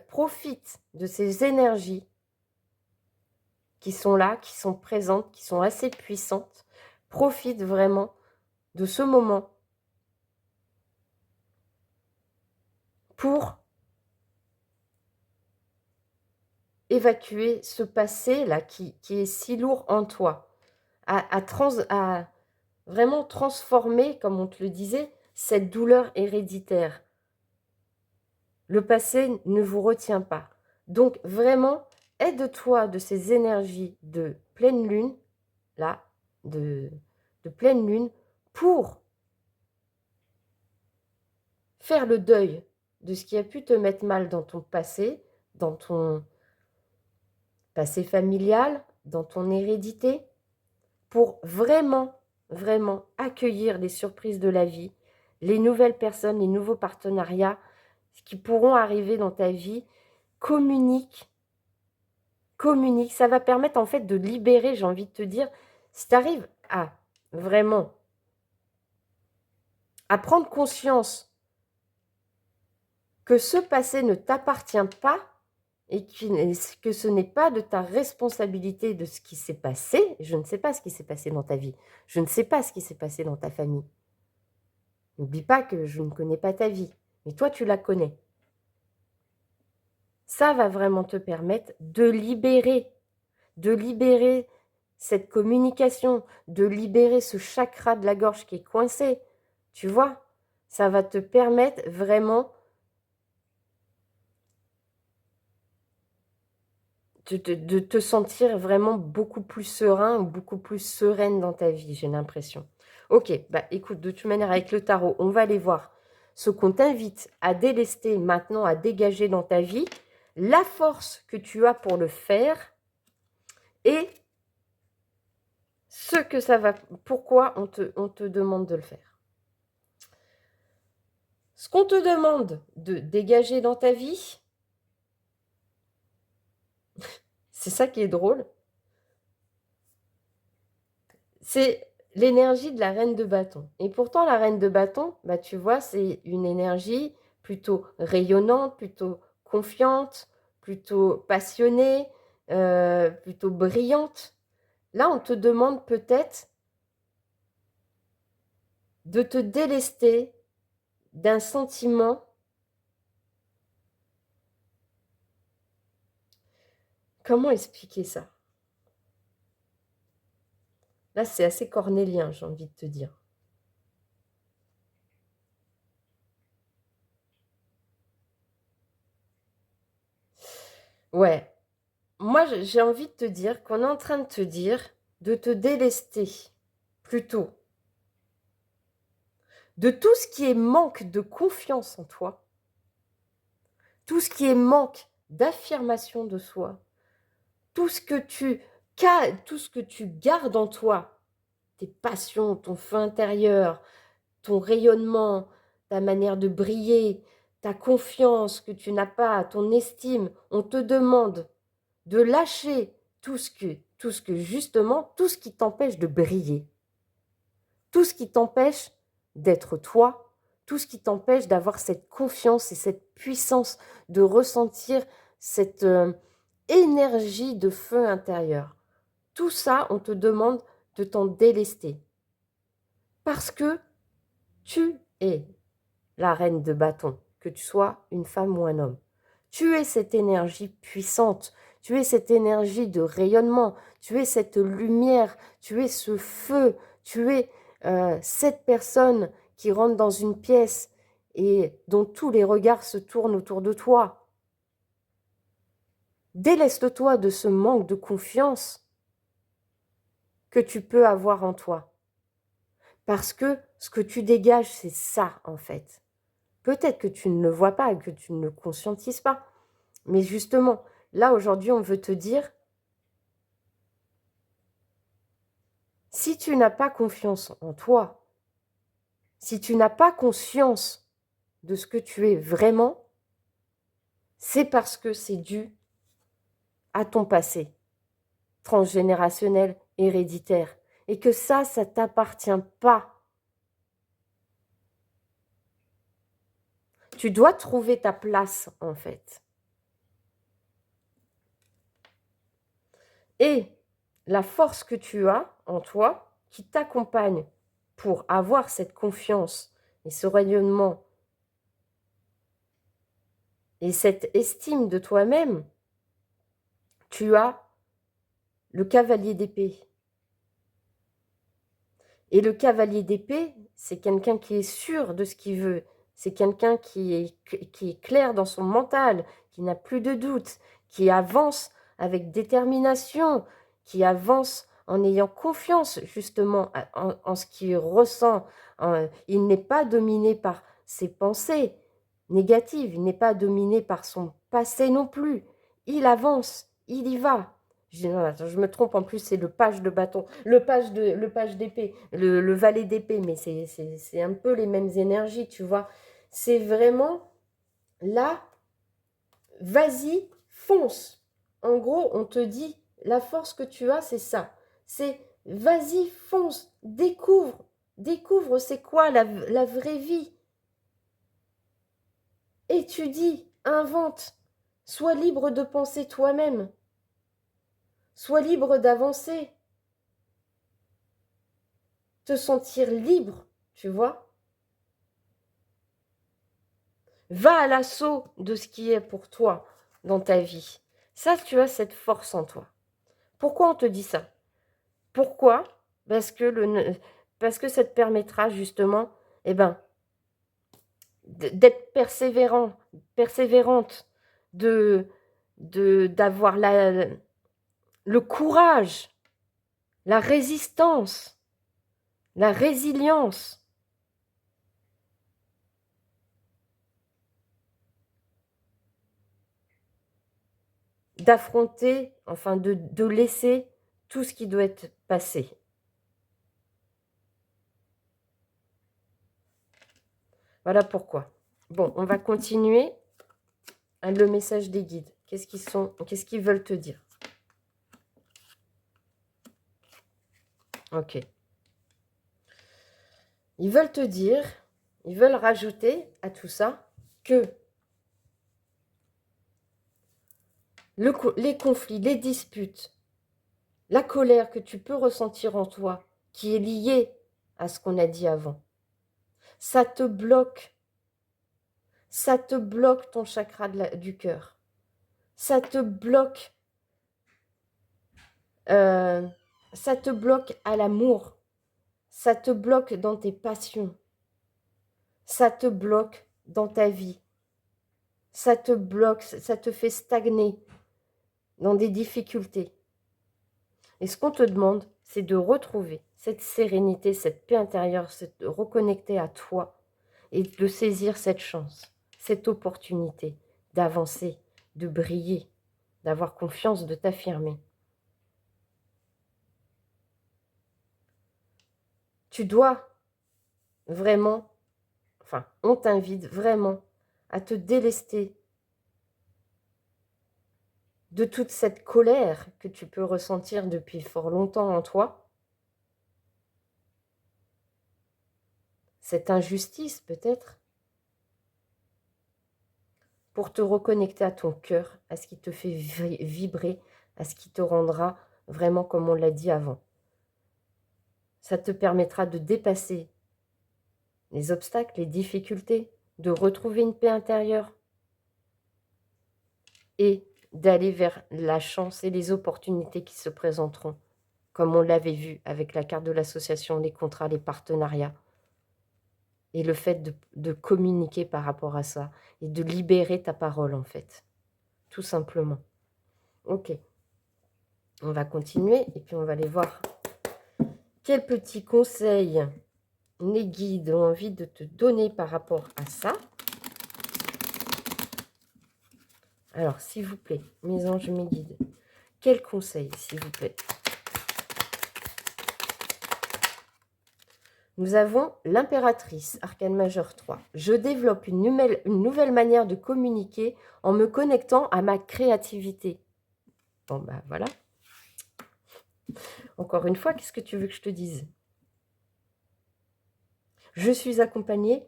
Profite de ces énergies qui sont là, qui sont présentes, qui sont assez puissantes. Profite vraiment de ce moment pour évacuer ce passé-là qui est si lourd en toi, à vraiment transformer, comme on te le disait, cette douleur héréditaire. Le passé ne vous retient pas. Donc vraiment, aide-toi de ces énergies de pleine lune, là, de pleine lune, pour faire le deuil de ce qui a pu te mettre mal dans ton passé, dans ton passé familial, dans ton hérédité, pour vraiment, vraiment accueillir les surprises de la vie, les nouvelles personnes, les nouveaux partenariats qui pourront arriver dans ta vie. Communique, communique. Ça va permettre en fait de libérer, j'ai envie de te dire, si tu arrives à vraiment à prendre conscience que ce passé ne t'appartient pas et que ce n'est pas de ta responsabilité de ce qui s'est passé. Je ne sais pas ce qui s'est passé dans ta vie. Je ne sais pas ce qui s'est passé dans ta famille. N'oublie pas que je ne connais pas ta vie, mais toi, tu la connais. Ça va vraiment te permettre de libérer cette communication, de libérer ce chakra de la gorge qui est coincé. Tu vois, ça va te permettre vraiment de te sentir vraiment beaucoup plus serein ou beaucoup plus sereine dans ta vie, j'ai l'impression. Ok, bah écoute, de toute manière, avec le tarot, on va aller voir ce qu'on t'invite à délester maintenant, à dégager dans ta vie, la force que tu as pour le faire et ce que ça va, pourquoi on te demande de le faire. Ce qu'on te demande de dégager dans ta vie, c'est ça qui est drôle, c'est l'énergie de la reine de bâton. Et pourtant, la reine de bâton, bah, tu vois, c'est une énergie plutôt rayonnante, plutôt confiante, plutôt passionnée, plutôt brillante. Là, on te demande peut-être de te délester d'un sentiment. Comment expliquer ça? Là, c'est assez cornélien, j'ai envie de te dire. Ouais. Moi, j'ai envie de te dire qu'on est en train de te dire de te délester plutôt de tout ce qui est manque de confiance en toi, tout ce qui est manque d'affirmation de soi, tout ce que tu gardes en toi, tes passions, ton feu intérieur, ton rayonnement, ta manière de briller, ta confiance que tu n'as pas, ton estime, on te demande de lâcher tout ce que justement, tout ce qui t'empêche de briller, tout ce qui t'empêche d'être toi, tout ce qui t'empêche d'avoir cette confiance et cette puissance, de ressentir cette énergie de feu intérieur. Tout ça, on te demande de t'en délester. Parce que tu es la reine de bâton, que tu sois une femme ou un homme. Tu es cette énergie puissante, tu es cette énergie de rayonnement, tu es cette lumière, tu es ce feu, tu es cette personne qui rentre dans une pièce et dont tous les regards se tournent autour de toi. Déleste-toi de ce manque de confiance que tu peux avoir en toi. Parce que ce que tu dégages, c'est ça en fait. Peut-être que tu ne le vois pas et que tu ne le conscientises pas. Mais justement, là aujourd'hui, on veut te dire, si tu n'as pas confiance en toi, si tu n'as pas conscience de ce que tu es vraiment, c'est parce que c'est dû à ton passé. transgénérationnel, héréditaire. Et que ça t'appartient pas. Tu dois trouver ta place, en fait. Et la force que tu as en toi, qui t'accompagne pour avoir cette confiance et ce rayonnement et cette estime de toi-même, tu as le cavalier d'épée. Et le cavalier d'épée, c'est quelqu'un qui est sûr de ce qu'il veut. C'est quelqu'un qui est clair dans son mental, qui n'a plus de doute, qui avance avec détermination, qui avance en ayant confiance justement en ce qu'il ressent. Il n'est pas dominé par ses pensées négatives, il n'est pas dominé par son passé non plus. Il avance, il y va. Non, attends, je me trompe, en plus c'est le page de bâton, le page d'épée, le valet d'épée, mais c'est un peu les mêmes énergies, tu vois. C'est vraiment là, vas-y, fonce. En gros, on te dit, la force que tu as, c'est ça. C'est vas-y, fonce, découvre c'est quoi la vraie vie. Étudie, invente, sois libre de penser toi-même. Sois libre d'avancer. Te sentir libre, tu vois. Va à l'assaut de ce qui est pour toi dans ta vie. Ça, tu as cette force en toi. Pourquoi on te dit ça? Pourquoi? Parce que ça te permettra justement, eh ben, d'être persévérante, d'avoir le courage, la résistance, la résilience. D'affronter, enfin de laisser tout ce qui doit être passé. Voilà pourquoi. Bon, on va continuer le message des guides. Qu'est-ce qu'ils veulent te dire? Ok. Ils veulent te dire, ils veulent rajouter à tout ça que les conflits, les disputes, la colère que tu peux ressentir en toi, qui est liée à ce qu'on a dit avant, ça te bloque. Ça te bloque ton chakra du cœur. Ça te bloque. Ça te bloque à l'amour. Ça te bloque dans tes passions. Ça te bloque dans ta vie. Ça te bloque, ça te fait stagner dans des difficultés. Et ce qu'on te demande, c'est de retrouver cette sérénité, cette paix intérieure, de reconnecter à toi et de saisir cette chance, cette opportunité d'avancer, de briller, d'avoir confiance, de t'affirmer. Tu dois vraiment, enfin, on t'invite vraiment à te délester de toute cette colère que tu peux ressentir depuis fort longtemps en toi, cette injustice peut-être, pour te reconnecter à ton cœur, à ce qui te fait vibrer, à ce qui te rendra vraiment comme on l'a dit avant. Ça te permettra de dépasser les obstacles, les difficultés, de retrouver une paix intérieure et d'aller vers la chance et les opportunités qui se présenteront, comme on l'avait vu avec la carte de l'association, les contrats, les partenariats, et le fait de communiquer par rapport à ça, et de libérer ta parole en fait, tout simplement. Ok, on va continuer, et puis on va aller voir quels petits conseils les guides ont envie de te donner par rapport à ça. Alors, s'il vous plaît, mes anges, mes guides, quels conseils, s'il vous plaît? Nous avons l'impératrice, arcane majeur 3. Je développe une nouvelle manière de communiquer en me connectant à ma créativité. Bon, bah voilà. Encore une fois, qu'est-ce que tu veux que je te dise? Je suis accompagnée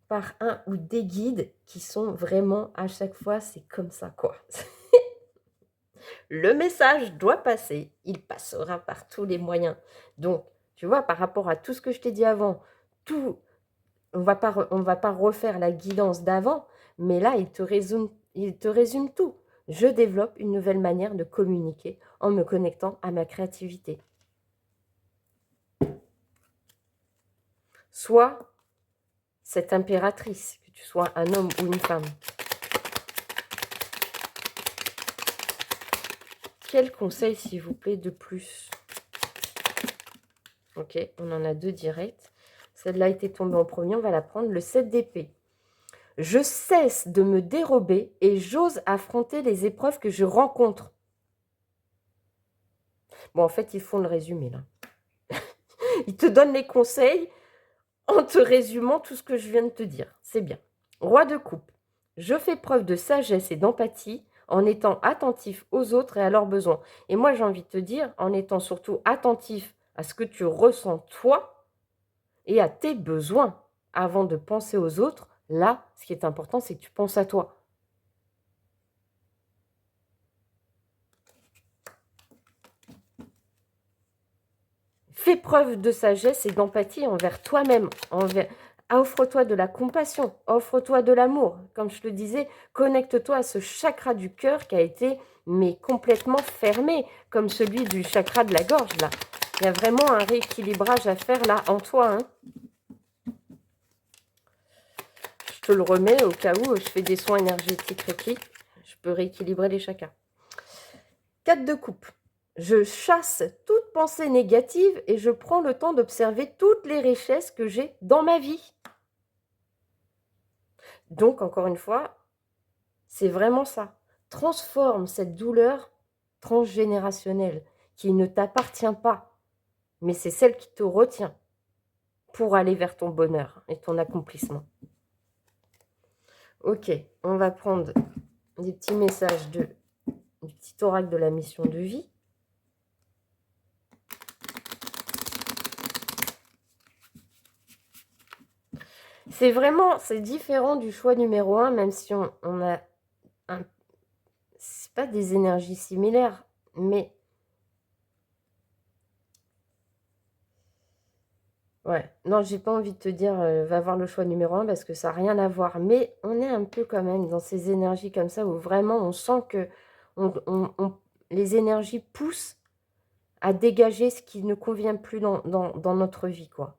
par un ou des guides qui sont vraiment à chaque fois, c'est comme ça, quoi. Le message doit passer, il passera par tous les moyens. Donc, tu vois, par rapport à tout ce que je t'ai dit avant, tout, on va pas refaire la guidance d'avant, mais là, il te résume tout. Je développe une nouvelle manière de communiquer en me connectant à ma créativité. Sois cette impératrice, que tu sois un homme ou une femme. Quel conseil, s'il vous plaît, de plus? Ok, on en a 2 directs. Celle-là était tombée en premier, on va la prendre. Le 7 d'épée. Je cesse de me dérober et j'ose affronter les épreuves que je rencontre. Bon, en fait, ils font le résumé, là. Ils te donnent les conseils en te résumant tout ce que je viens de te dire. C'est bien. Roi de coupe. Je fais preuve de sagesse et d'empathie en étant attentif aux autres et à leurs besoins. Et moi, j'ai envie de te dire, en étant surtout attentif à ce que tu ressens toi et à tes besoins avant de penser aux autres. Là, ce qui est important, c'est que tu penses à toi. Fais preuve de sagesse et d'empathie envers toi-même. Offre-toi de la compassion, offre-toi de l'amour. Comme je te disais, connecte-toi à ce chakra du cœur qui a été mais complètement fermé, comme celui du chakra de la gorge, là. Il y a vraiment un rééquilibrage à faire, là, en toi. Hein. Je te le remets au cas où je fais des soins énergétiques Reiki. Je peux rééquilibrer les chakras. 4 de coupe. Je chasse toute pensée négative et je prends le temps d'observer toutes les richesses que j'ai dans ma vie. Donc, encore une fois, c'est vraiment ça. Transforme cette douleur transgénérationnelle qui ne t'appartient pas, mais c'est celle qui te retient pour aller vers ton bonheur et ton accomplissement. Ok, on va prendre des petits messages du petit oracle de la mission de vie. C'est vraiment, c'est différent du choix numéro 1, même si on a c'est pas des énergies similaires, mais ouais, non, j'ai pas envie de te dire va voir le choix numéro 1 parce que ça n'a rien à voir, mais on est un peu quand même dans ces énergies comme ça où vraiment on sent que les énergies poussent à dégager ce qui ne convient plus dans notre vie, quoi.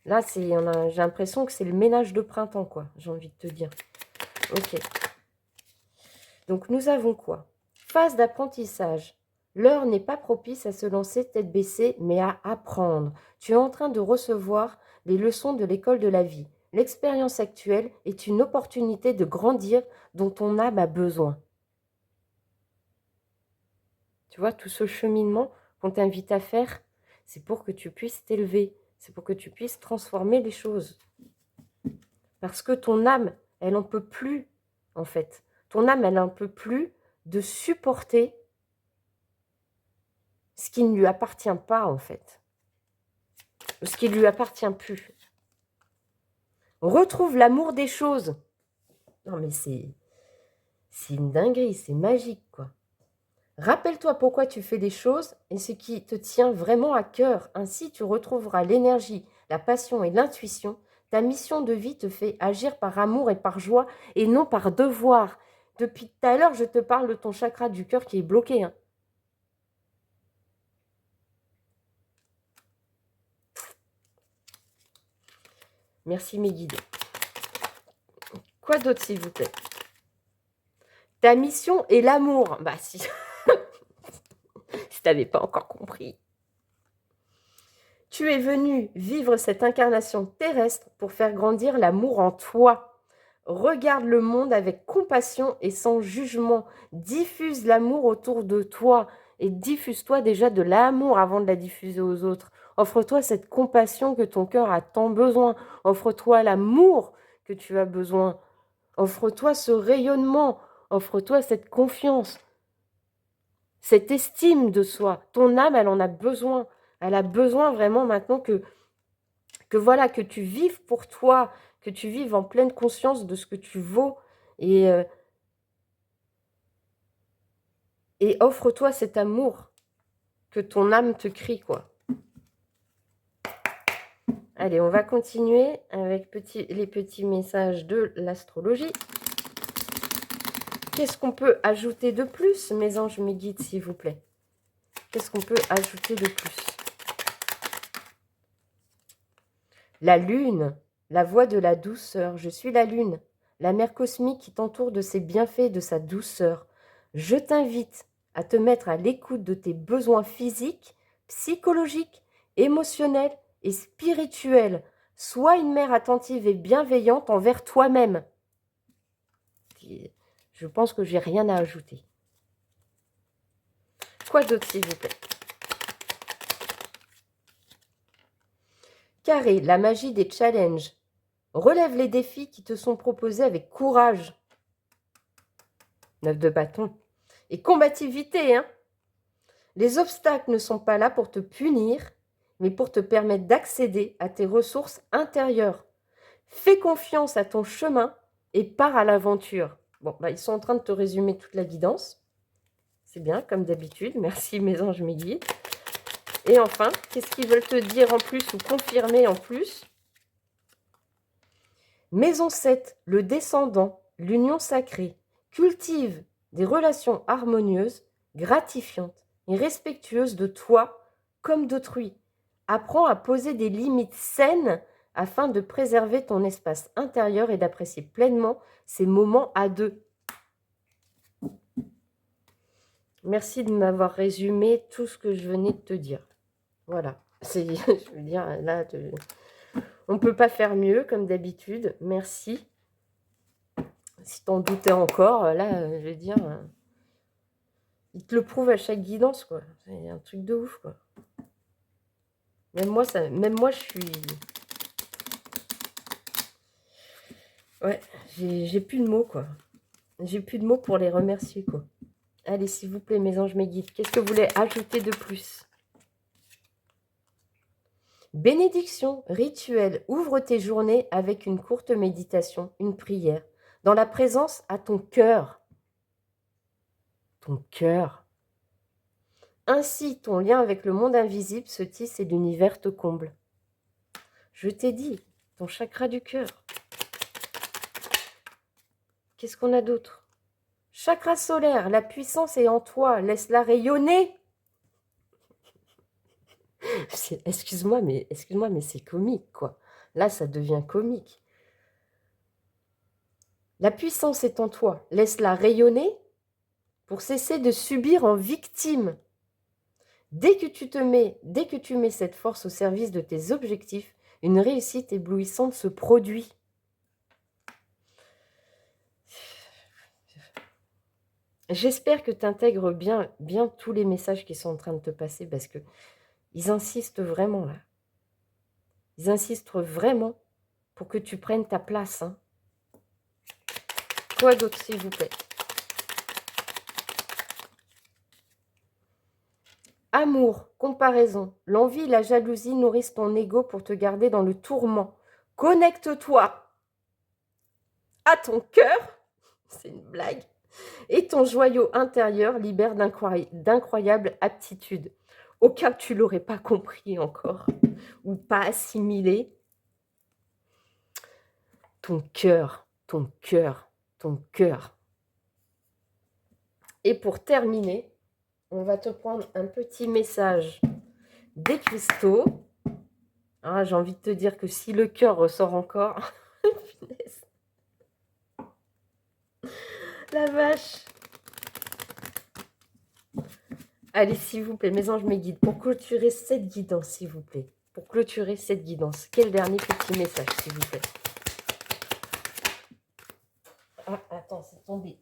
Là, j'ai l'impression que c'est le ménage de printemps, quoi, j'ai envie de te dire. Ok. Donc, nous avons quoi? Phase d'apprentissage. L'heure n'est pas propice à se lancer tête baissée, mais à apprendre. Tu es en train de recevoir les leçons de l'école de la vie. L'expérience actuelle est une opportunité de grandir dont ton âme a besoin. Tu vois, tout ce cheminement qu'on t'invite à faire, c'est pour que tu puisses t'élever. C'est pour que tu puisses transformer les choses. Parce que ton âme, elle n'en peut plus, en fait. Ton âme, elle n'en peut plus de supporter ce qui ne lui appartient pas, en fait. Ce qui ne lui appartient plus. Retrouve l'amour des choses. Non, mais c'est une dinguerie, c'est magique, quoi. Rappelle-toi pourquoi tu fais des choses et ce qui te tient vraiment à cœur. Ainsi, tu retrouveras l'énergie, la passion et l'intuition. Ta mission de vie te fait agir par amour et par joie et non par devoir. Depuis tout à l'heure, je te parle de ton chakra du cœur qui est bloqué. Hein. Merci mes guides. Quoi d'autre, s'il vous plaît? Ta mission est l'amour. Bah si, si tu n'avais pas encore compris. Tu es venu vivre cette incarnation terrestre pour faire grandir l'amour en toi. Regarde le monde avec compassion et sans jugement. Diffuse l'amour autour de toi et diffuse-toi déjà de l'amour avant de la diffuser aux autres. Offre-toi cette compassion que ton cœur a tant besoin. Offre-toi l'amour que tu as besoin. Offre-toi ce rayonnement. Offre-toi cette confiance. cette estime de soi. Ton âme, elle en a besoin. Elle a besoin vraiment maintenant voilà, que tu vives pour toi, que tu vives en pleine conscience de ce que tu vaux. Et offre-toi cet amour que ton âme te crie, quoi. Allez, on va continuer avec les petits messages de l'astrologie. Qu'est-ce qu'on peut ajouter de plus, mes anges, mes guides, s'il vous plaît? Qu'est-ce qu'on peut ajouter de plus? La lune, la voix de la douceur. Je suis la lune, la mère cosmique qui t'entoure de ses bienfaits et de sa douceur. Je t'invite à te mettre à l'écoute de tes besoins physiques, psychologiques, émotionnels et spirituels. Sois une mère attentive et bienveillante envers toi-même. Je pense que j'ai rien à ajouter. Quoi d'autre, s'il vous plaît? Carré, la magie des challenges. Relève les défis qui te sont proposés avec courage. 9 de bâton. Et combativité, hein. Les obstacles ne sont pas là pour te punir, mais pour te permettre d'accéder à tes ressources intérieures. Fais confiance à ton chemin et pars à l'aventure. Bon, ils sont en train de te résumer toute la guidance. C'est bien, comme d'habitude. Merci, mes anges, mes guides. Et enfin, qu'est-ce qu'ils veulent te dire en plus ou confirmer en plus? Maison 7, le descendant, l'union sacrée, cultive des relations harmonieuses, gratifiantes et respectueuses de toi comme d'autrui. Apprends à poser des limites saines afin de préserver ton espace intérieur et d'apprécier pleinement ces moments à deux. Merci de m'avoir résumé tout ce que je venais de te dire. Voilà. Je veux dire, là, on ne peut pas faire mieux, comme d'habitude. Merci. Si t'en doutais encore, là, je veux dire, il te le prouve à chaque guidance, quoi. C'est un truc de ouf, quoi. Même moi, je suis... Ouais, j'ai plus de mots, quoi. J'ai plus de mots pour les remercier, quoi. Allez, s'il vous plaît, mes anges, mes guides, qu'est-ce que vous voulez ajouter de plus? Bénédiction, rituel, ouvre tes journées avec une courte méditation, une prière, dans la présence à ton cœur. Ton cœur. Ainsi, ton lien avec le monde invisible se tisse et l'univers te comble. Je t'ai dit, ton chakra du cœur. Qu'est-ce qu'on a d'autre? Chakra solaire, la puissance est en toi, laisse-la rayonner. Excuse-moi, mais c'est comique, quoi. Là, ça devient comique. La puissance est en toi, laisse-la rayonner pour cesser de subir en victime. Dès que tu mets cette force au service de tes objectifs, une réussite éblouissante se produit. J'espère que tu intègres bien tous les messages qui sont en train de te passer parce que ils insistent vraiment là. Ils insistent vraiment pour que tu prennes ta place. Hein. Quoi d'autre, s'il vous plaît? Amour, comparaison, l'envie et la jalousie nourrissent ton ego pour te garder dans le tourment. Connecte-toi à ton cœur, c'est une blague, et ton joyau intérieur libère d'incroyables aptitudes. Au cas où tu ne l'aurais pas compris encore, ou pas assimilé, ton cœur, ton cœur, ton cœur. Et pour terminer, on va te prendre un petit message des cristaux. Ah, j'ai envie de te dire que si le cœur ressort encore, la vache. Allez, s'il vous plaît, mes anges, mes guides, pour clôturer cette guidance, s'il vous plaît. Pour clôturer cette guidance, quel dernier petit message, s'il vous plaît? Ah, attends, c'est tombé.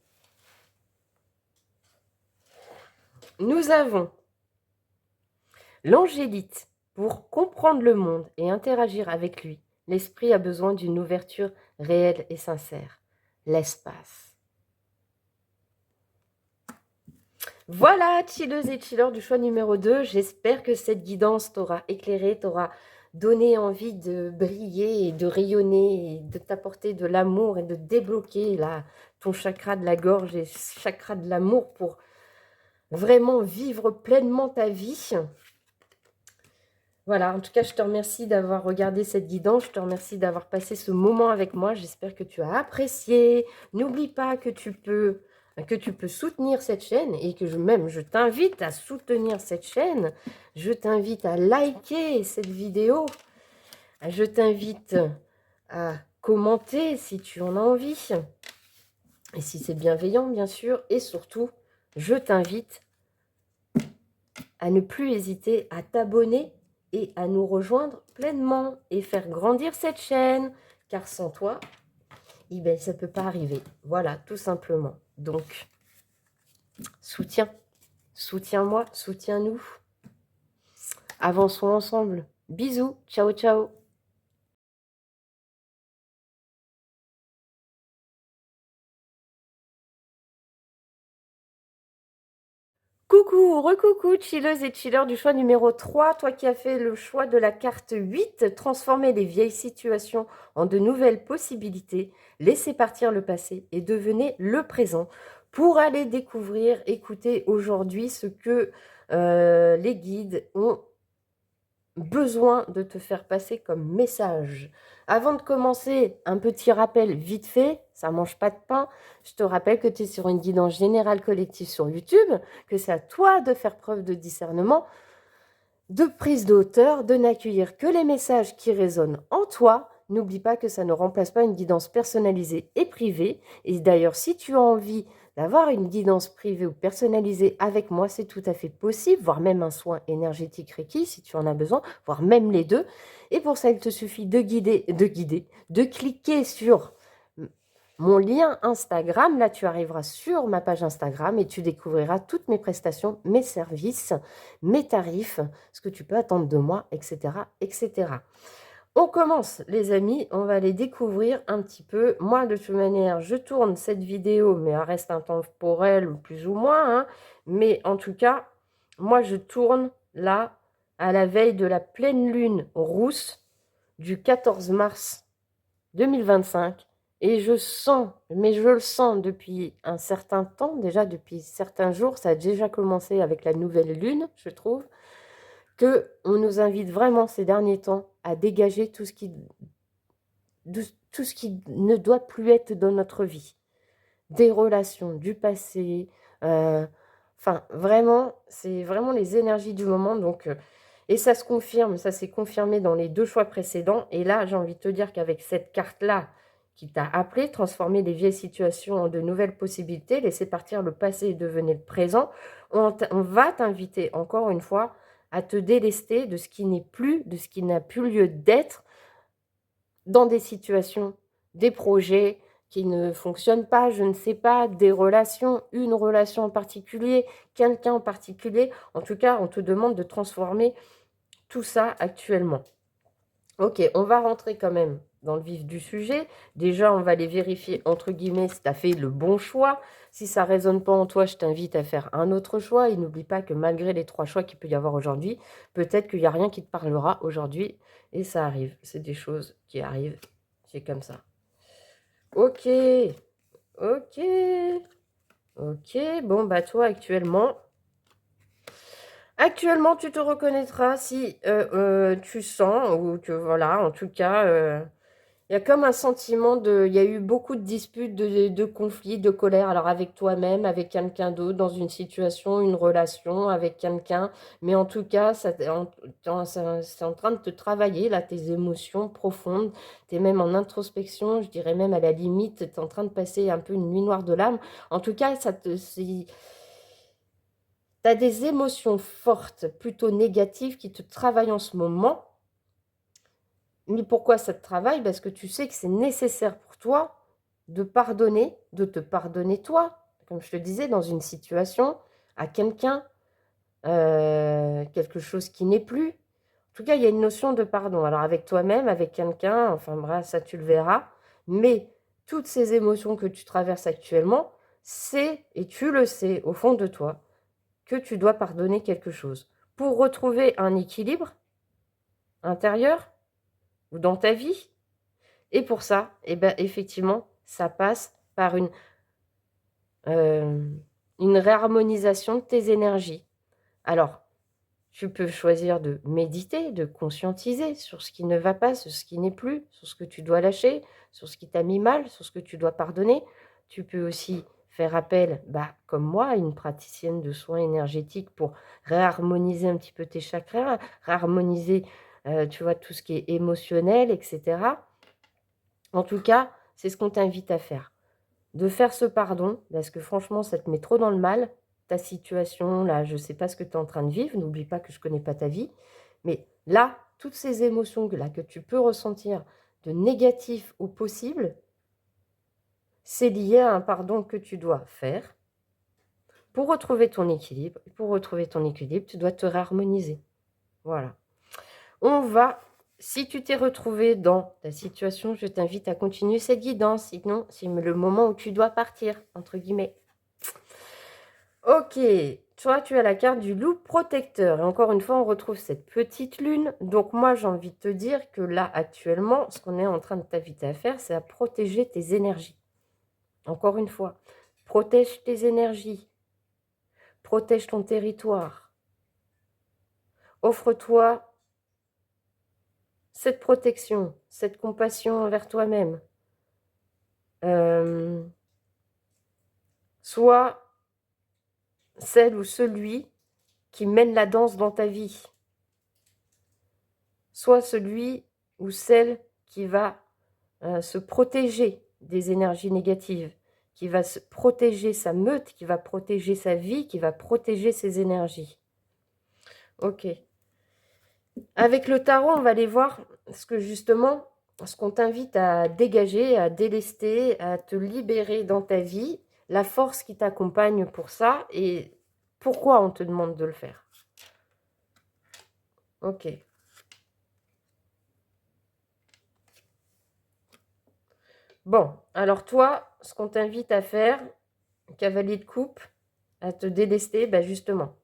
Nous avons l'angélite. Pour comprendre le monde et interagir avec lui, l'esprit a besoin d'une ouverture réelle et sincère. L'espace. Voilà, chilleuse et chilleur du choix numéro 2. J'espère que cette guidance t'aura éclairé, t'aura donné envie de briller et de rayonner et de t'apporter de l'amour et de débloquer ton chakra de la gorge et chakra de l'amour pour vraiment vivre pleinement ta vie. Voilà, en tout cas, je te remercie d'avoir regardé cette guidance. Je te remercie d'avoir passé ce moment avec moi. J'espère que tu as apprécié. N'oublie pas que tu peux soutenir cette chaîne et que je t'invite à soutenir cette chaîne. Je t'invite à liker cette vidéo. Je t'invite à commenter si tu en as envie. Et si c'est bienveillant, bien sûr. Et surtout, je t'invite à ne plus hésiter à t'abonner et à nous rejoindre pleinement et faire grandir cette chaîne. Car sans toi, eh ben, ça ne peut pas arriver. Voilà, tout simplement. Donc, soutiens-moi, soutiens-nous. Avançons ensemble. Bisous, ciao, ciao. Coucou, recoucou, chilleuse et chilleur du choix numéro 3. Toi qui as fait le choix de la carte 8, transformer les vieilles situations en de nouvelles possibilités, laissez partir le passé et devenez le présent pour aller découvrir, écouter aujourd'hui ce que les guides ont besoin de te faire passer comme message. Avant de commencer, un petit rappel vite fait, ça mange pas de pain. Je te rappelle que tu es sur une guidance générale collective sur YouTube, que c'est à toi de faire preuve de discernement, de prise de hauteur, de n'accueillir que les messages qui résonnent en toi. N'oublie pas que ça ne remplace pas une guidance personnalisée et privée. Et d'ailleurs, si tu as envie d'avoir une guidance privée ou personnalisée avec moi, c'est tout à fait possible, voire même un soin énergétique Reiki si tu en as besoin, voire même les deux. Et pour ça, il te suffit de cliquer sur mon lien Instagram. Là, tu arriveras sur ma page Instagram et tu découvriras toutes mes prestations, mes services, mes tarifs, ce que tu peux attendre de moi, etc., etc. On commence, les amis, on va aller découvrir un petit peu. Moi, de toute manière, je tourne cette vidéo, mais elle reste intemporelle, plus ou moins, hein. Mais en tout cas, moi, je tourne là, à la veille de la pleine lune rousse du 14 mars 2025. Et je sens, mais je le sens depuis un certain temps, déjà depuis certains jours, ça a déjà commencé avec la nouvelle lune, je trouve, qu'on nous invite vraiment ces derniers temps à dégager tout ce qui ne doit plus être dans notre vie. Des relations, du passé, enfin vraiment, c'est vraiment les énergies du moment. Donc, et ça se confirme, ça s'est confirmé dans les 2 choix précédents. Et là, j'ai envie de te dire qu'avec cette carte-là qui t'a appelé, transformer les vieilles situations en de nouvelles possibilités, laisser partir le passé et devenir le présent, on va t'inviter encore une fois à te délester de ce qui n'est plus, de ce qui n'a plus lieu d'être dans des situations, des projets qui ne fonctionnent pas, je ne sais pas, des relations, une relation en particulier, quelqu'un en particulier. En tout cas, on te demande de transformer tout ça actuellement. Ok, on va rentrer quand même dans le vif du sujet. Déjà, on va aller vérifier, entre guillemets, si tu as fait le bon choix. Si ça ne résonne pas en toi, je t'invite à faire un autre choix. Et n'oublie pas que malgré les 3 choix qu'il peut y avoir aujourd'hui, peut-être qu'il n'y a rien qui te parlera aujourd'hui. Et ça arrive. C'est des choses qui arrivent. C'est comme ça. Ok. Ok. Ok. Bon, bah toi, actuellement, tu te reconnaîtras si tu sens, ou que voilà, en tout cas, il y a comme un sentiment il y a eu beaucoup de disputes, de conflits, de colère, alors avec toi-même, avec quelqu'un d'autre, dans une situation, une relation avec quelqu'un, mais en tout cas, c'est en train de te travailler, là, tes émotions profondes, tu es même en introspection, je dirais même à la limite, tu es en train de passer un peu une nuit noire de l'âme. En tout cas, tu as des émotions fortes, plutôt négatives, qui te travaillent en ce moment. Mais pourquoi ça te travaille? Parce que tu sais que c'est nécessaire pour toi de pardonner, de te pardonner toi, comme je te disais, dans une situation, à quelqu'un, quelque chose qui n'est plus. En tout cas, il y a une notion de pardon. Alors avec toi-même, avec quelqu'un, enfin bref, ça tu le verras. Mais toutes ces émotions que tu traverses actuellement, c'est, et tu le sais au fond de toi, que tu dois pardonner quelque chose. Pour retrouver un équilibre intérieur ou dans ta vie. Et pour ça, eh ben, effectivement, ça passe par une réharmonisation de tes énergies. Alors, tu peux choisir de méditer, de conscientiser sur ce qui ne va pas, sur ce qui n'est plus, sur ce que tu dois lâcher, sur ce qui t'a mis mal, sur ce que tu dois pardonner. Tu peux aussi faire appel, comme moi, à une praticienne de soins énergétiques pour réharmoniser un petit peu tes chakras, réharmoniser, tu vois, tout ce qui est émotionnel, etc. En tout cas, c'est ce qu'on t'invite à faire. De faire ce pardon, parce que franchement, ça te met trop dans le mal. Ta situation, là, je ne sais pas ce que tu es en train de vivre. N'oublie pas que je ne connais pas ta vie. Mais là, toutes ces émotions que tu peux ressentir, de négatif au possible, c'est lié à un pardon que tu dois faire. Pour retrouver ton équilibre, tu dois te réharmoniser. Voilà. Si tu t'es retrouvé dans ta situation, je t'invite à continuer cette guidance. Sinon, c'est le moment où tu dois partir, entre guillemets. Ok, toi, tu as la carte du loup protecteur. Et encore une fois, on retrouve cette petite lune. Donc moi, j'ai envie de te dire que là, actuellement, ce qu'on est en train de t'inviter à faire, c'est à protéger tes énergies. Encore une fois, protège tes énergies. Protège ton territoire. Offre-toi cette protection, cette compassion envers toi-même. Sois celle ou celui qui mène la danse dans ta vie. Sois celui ou celle qui va se protéger des énergies négatives, qui va se protéger sa meute, qui va protéger sa vie, qui va protéger ses énergies. Ok. Avec le tarot, on va aller voir ce qu'on t'invite à dégager, à délester, à te libérer dans ta vie, la force qui t'accompagne pour ça et pourquoi on te demande de le faire. Ok. Bon, alors toi, ce qu'on t'invite à faire, cavalier de coupe, à te délester, justement,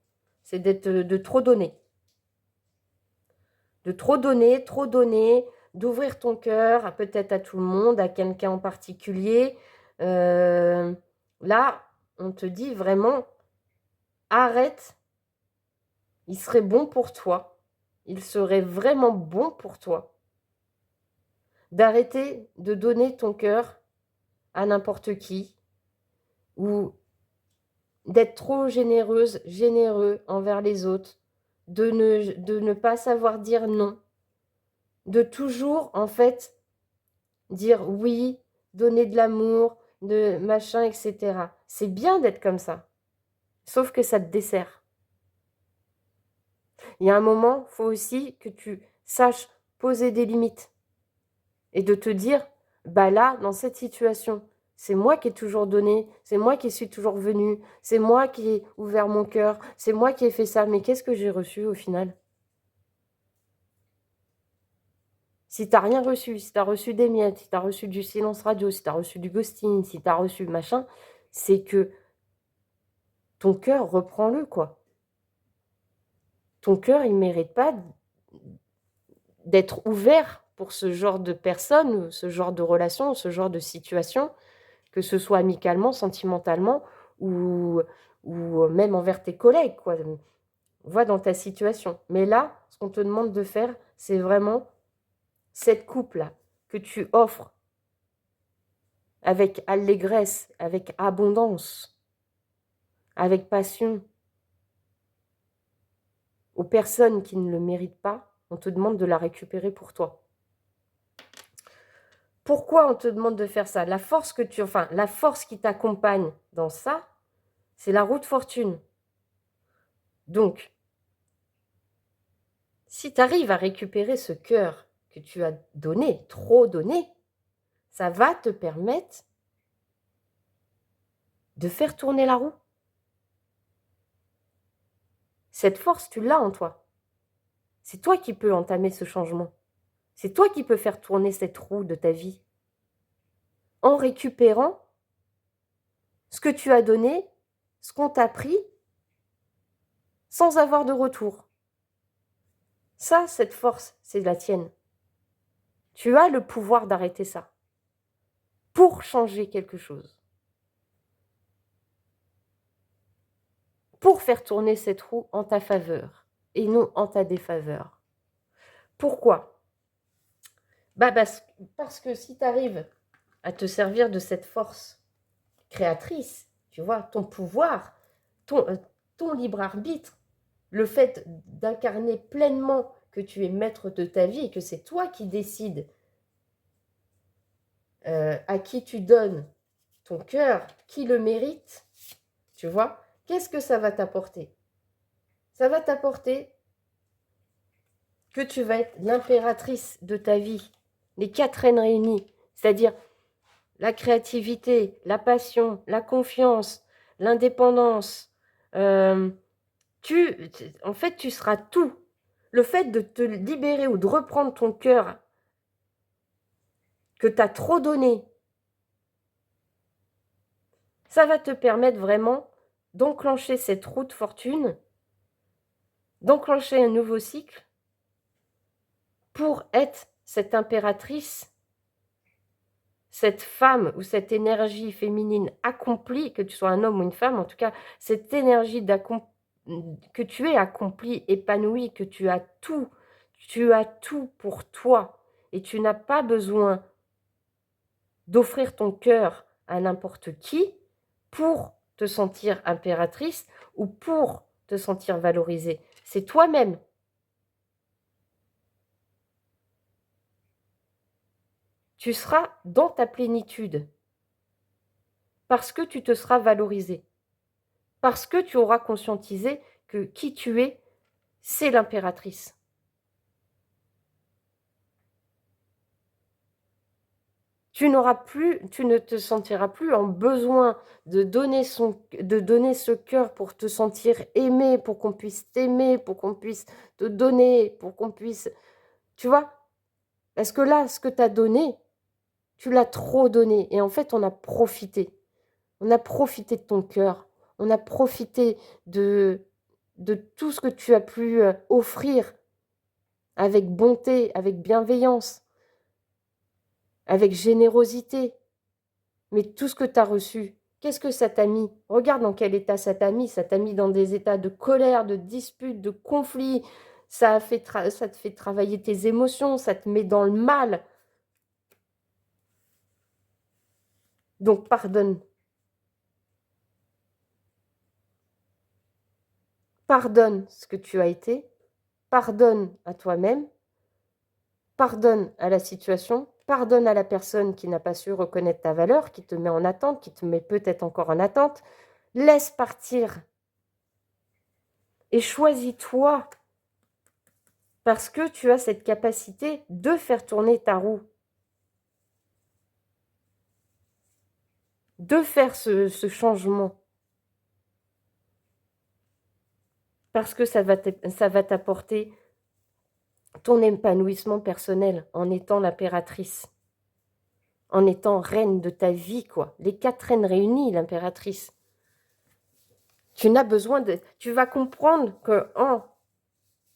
c'est de trop donner. De trop donner, d'ouvrir ton cœur peut-être à tout le monde, à quelqu'un en particulier. Là, on te dit vraiment, arrête, il serait bon pour toi, il serait vraiment bon pour toi d'arrêter de donner ton cœur à n'importe qui ou d'être trop généreuse, généreux envers les autres, de ne pas savoir dire non, de toujours, en fait, dire oui, donner de l'amour, de machin, etc. C'est bien d'être comme ça, sauf que ça te dessert. Il y a un moment, il faut aussi que tu saches poser des limites et de te dire, là, dans cette situation, c'est moi qui ai toujours donné, c'est moi qui suis toujours venue, c'est moi qui ai ouvert mon cœur, c'est moi qui ai fait ça, mais qu'est-ce que j'ai reçu au final? Si tu n'as rien reçu, si tu as reçu des miettes, si tu as reçu du silence radio, si tu as reçu du ghosting, si tu as reçu machin, c'est que ton cœur, reprends-le, quoi. Ton cœur, il ne mérite pas d'être ouvert pour ce genre de personnes, ce genre de relations, ce genre de situation, que ce soit amicalement, sentimentalement ou, même envers tes collègues, quoi. Vois dans ta situation. Mais là, ce qu'on te demande de faire, c'est vraiment cette coupe-là que tu offres avec allégresse, avec abondance, avec passion aux personnes qui ne le méritent pas. On te demande de la récupérer pour toi. Pourquoi on te demande de faire ça? La force qui t'accompagne dans ça, c'est la roue de fortune. Donc, si tu arrives à récupérer ce cœur que tu as donné, trop donné, ça va te permettre de faire tourner la roue. Cette force, tu l'as en toi. C'est toi qui peux entamer ce changement. C'est toi qui peux faire tourner cette roue de ta vie. En récupérant ce que tu as donné, ce qu'on t'a pris, sans avoir de retour. Ça, cette force, c'est la tienne. Tu as le pouvoir d'arrêter ça pour changer quelque chose, pour faire tourner cette roue en ta faveur et non en ta défaveur. Pourquoi? Parce que si tu arrives à te servir de cette force créatrice, tu vois, ton pouvoir, ton libre arbitre, le fait d'incarner pleinement que tu es maître de ta vie et que c'est toi qui décides à qui tu donnes ton cœur, qui le mérite, tu vois, qu'est-ce que ça va t'apporter? Ça va t'apporter que tu vas être l'impératrice de ta vie, les 4 N réunis, c'est-à-dire la créativité, la passion, la confiance, l'indépendance. En fait, tu seras tout. Le fait de te libérer ou de reprendre ton cœur que tu as trop donné, ça va te permettre vraiment d'enclencher cette roue de fortune, d'enclencher un nouveau cycle pour être cette impératrice, cette femme ou cette énergie féminine accomplie, que tu sois un homme ou une femme, en tout cas, cette énergie que tu es accomplie, épanouie, que tu as tout pour toi et tu n'as pas besoin d'offrir ton cœur à n'importe qui pour te sentir impératrice ou pour te sentir valorisée. C'est toi-même. Tu seras dans ta plénitude parce que tu te seras valorisé, parce que tu auras conscientisé que qui tu es, c'est l'impératrice. Tu ne te sentiras plus en besoin de donner ce cœur pour te sentir aimé, pour qu'on puisse t'aimer, pour qu'on puisse te donner, pour qu'on puisse... Tu vois? Parce que là, ce que tu as donné, tu l'as trop donné. Et en fait, on a profité. On a profité de ton cœur. On a profité de tout ce que tu as pu offrir avec bonté, avec bienveillance, avec générosité. Mais tout ce que tu as reçu, qu'est-ce que ça t'a mis? Regarde dans quel état ça t'a mis. Ça t'a mis dans des états de colère, de dispute, de conflit. Ça te fait travailler tes émotions, ça te met dans le mal. Donc pardonne. Pardonne ce que tu as été. Pardonne à toi-même. Pardonne à la situation. Pardonne à la personne qui n'a pas su reconnaître ta valeur, qui te met en attente, qui te met peut-être encore en attente. Laisse partir. Et choisis-toi. Parce que tu as cette capacité de faire tourner ta roue. De faire ce changement. Parce que ça va t'apporter ton épanouissement personnel en étant l'impératrice. En étant reine de ta vie, quoi. Les 4 reines réunies, l'impératrice. Tu n'as besoin de... Tu vas comprendre qu'en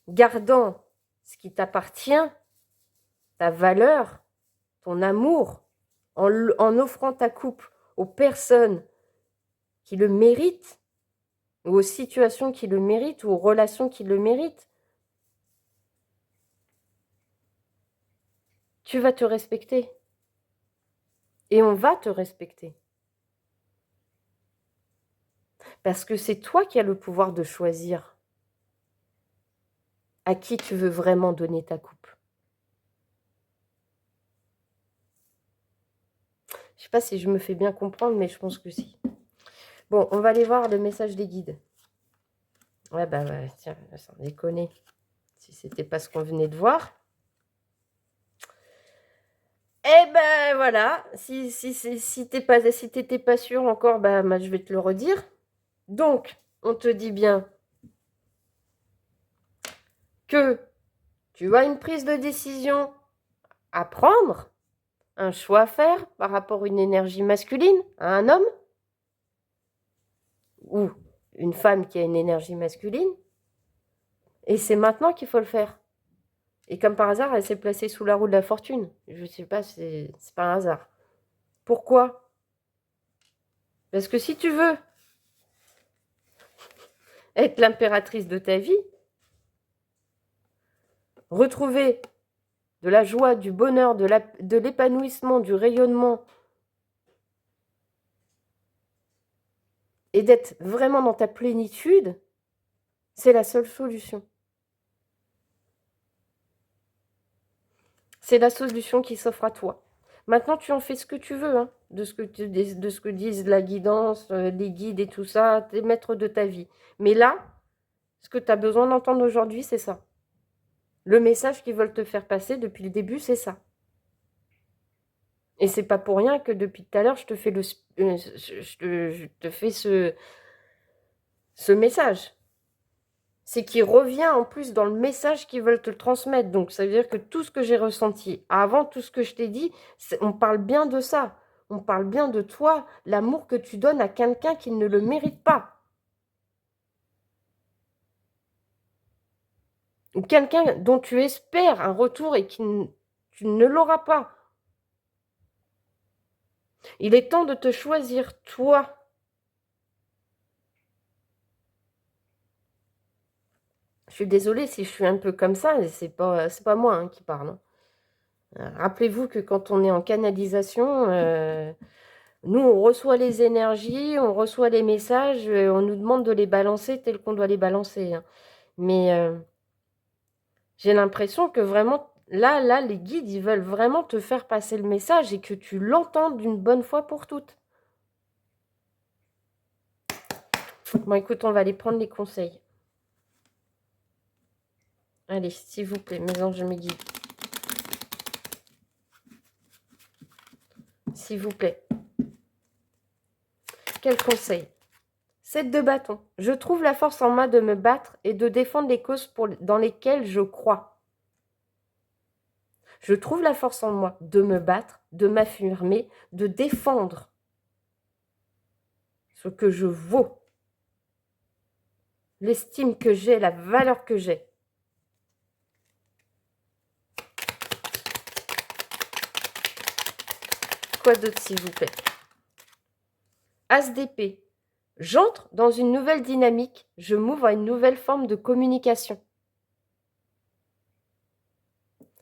gardant ce qui t'appartient, ta valeur, ton amour, en offrant ta coupe aux personnes qui le méritent, ou aux situations qui le méritent, ou aux relations qui le méritent, tu vas te respecter. Et on va te respecter. Parce que c'est toi qui as le pouvoir de choisir à qui tu veux vraiment donner ta coupe. Je ne sais pas si je me fais bien comprendre, mais je pense que si. Bon, on va aller voir le message des guides. Ouais, bah ouais, tiens, sans déconner. Si c'était pas ce qu'on venait de voir. Eh ben voilà, si t'étais pas sûr encore, bah, je vais te le redire. Donc, on te dit bien que tu as une prise de décision à prendre, un choix à faire par rapport à une énergie masculine, à un homme, ou une femme qui a une énergie masculine. Et c'est maintenant qu'il faut le faire. Et comme par hasard, elle s'est placée sous la roue de la fortune. Je ne sais pas, c'est pas un hasard. Pourquoi? Parce que si tu veux être l'impératrice de ta vie, retrouver de la joie, du bonheur, de l'épanouissement, du rayonnement, et d'être vraiment dans ta plénitude, c'est la seule solution. C'est la solution qui s'offre à toi. Maintenant, tu en fais ce que tu veux, hein, de ce que disent la guidance, les guides et tout ça, t'es maître de ta vie. Mais là, ce que tu as besoin d'entendre aujourd'hui, c'est ça. Le message qu'ils veulent te faire passer depuis le début, c'est ça. Et c'est pas pour rien que depuis tout à l'heure, je te fais je te fais ce message. C'est qu'il revient en plus dans le message qu'ils veulent te transmettre. Donc, ça veut dire que tout ce que j'ai ressenti avant, tout ce que je t'ai dit, on parle bien de ça. On parle bien de toi, l'amour que tu donnes à quelqu'un qui ne le mérite pas. Ou quelqu'un dont tu espères un retour et qui tu ne l'auras pas. Il est temps de te choisir, toi. Je suis désolée si je suis un peu comme ça, c'est pas moi hein, qui parle. Hein. Rappelez-vous que quand on est en canalisation, nous, on reçoit les énergies, on reçoit les messages, on nous demande de les balancer tels qu'on doit les balancer. Hein. Mais j'ai l'impression que vraiment, là, les guides, ils veulent vraiment te faire passer le message et que tu l'entendes d'une bonne fois pour toutes. Bon, écoute, on va aller prendre les conseils. Allez, s'il vous plaît, mes anges, mes guides. S'il vous plaît. Quel conseil? 7 de bâton. Je trouve la force en moi de me battre et de défendre les causes dans lesquelles je crois. Je trouve la force en moi de me battre, de m'affirmer, de défendre ce que je vaux, l'estime que j'ai, la valeur que j'ai. Quoi d'autre, s'il vous plaît? As d'épée. J'entre dans une nouvelle dynamique, je m'ouvre à une nouvelle forme de communication.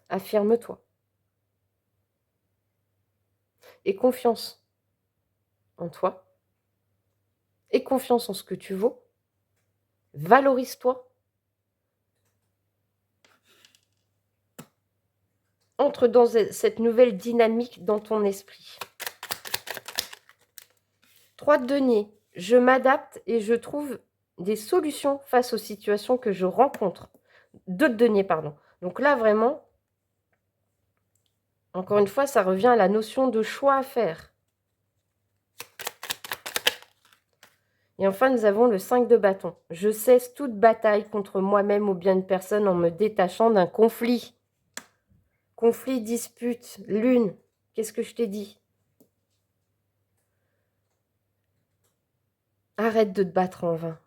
Affirme-toi. Et confiance en toi. Et confiance en ce que tu vaux. Valorise-toi. Entre dans cette nouvelle dynamique dans ton esprit. 3 de denier. Je m'adapte et je trouve des solutions face aux situations que je rencontre. 2 de denier, pardon. Donc là, vraiment, encore une fois, ça revient à la notion de choix à faire. Et enfin, nous avons le 5 de bâton. Je cesse toute bataille contre moi-même ou bien une personne en me détachant d'un conflit. Conflit, dispute, lune. Qu'est-ce que je t'ai dit? Arrête de te battre en vain.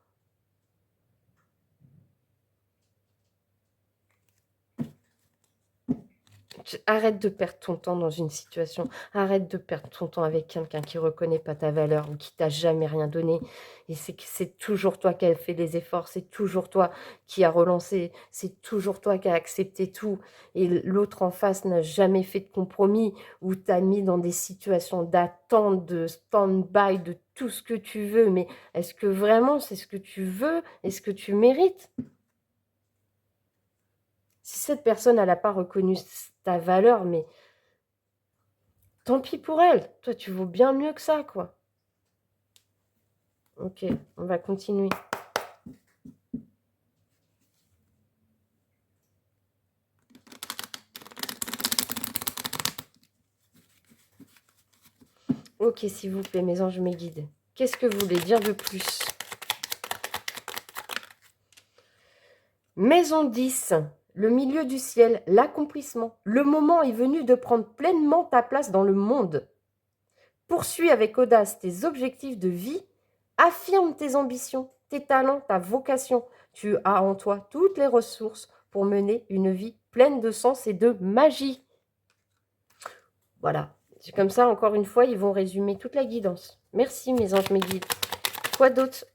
Arrête de perdre ton temps dans une situation. Arrête de perdre ton temps avec quelqu'un qui ne reconnaît pas ta valeur ou qui t'a jamais rien donné. Et c'est toujours toi qui as fait les efforts. C'est toujours toi qui as relancé. C'est toujours toi qui as accepté tout. Et l'autre en face n'a jamais fait de compromis ou t'a mis dans des situations d'attente, de stand-by, de tout ce que tu veux. Mais est-ce que vraiment c'est ce que tu veux? Est-ce que tu mérites? Si cette personne, elle n'a pas reconnu ta valeur, mais tant pis pour elle. Toi, tu vaux bien mieux que ça, quoi. Ok, on va continuer. Ok, s'il vous plaît, mes anges, mes guides. Qu'est-ce que vous voulez dire de plus? Maison 10, le milieu du ciel, l'accomplissement. Le moment est venu de prendre pleinement ta place dans le monde. Poursuis avec audace tes objectifs de vie. Affirme tes ambitions, tes talents, ta vocation. Tu as en toi toutes les ressources pour mener une vie pleine de sens et de magie. Voilà. C'est comme ça, encore une fois, ils vont résumer toute la guidance. Merci mes anges, mes guides. Quoi d'autre?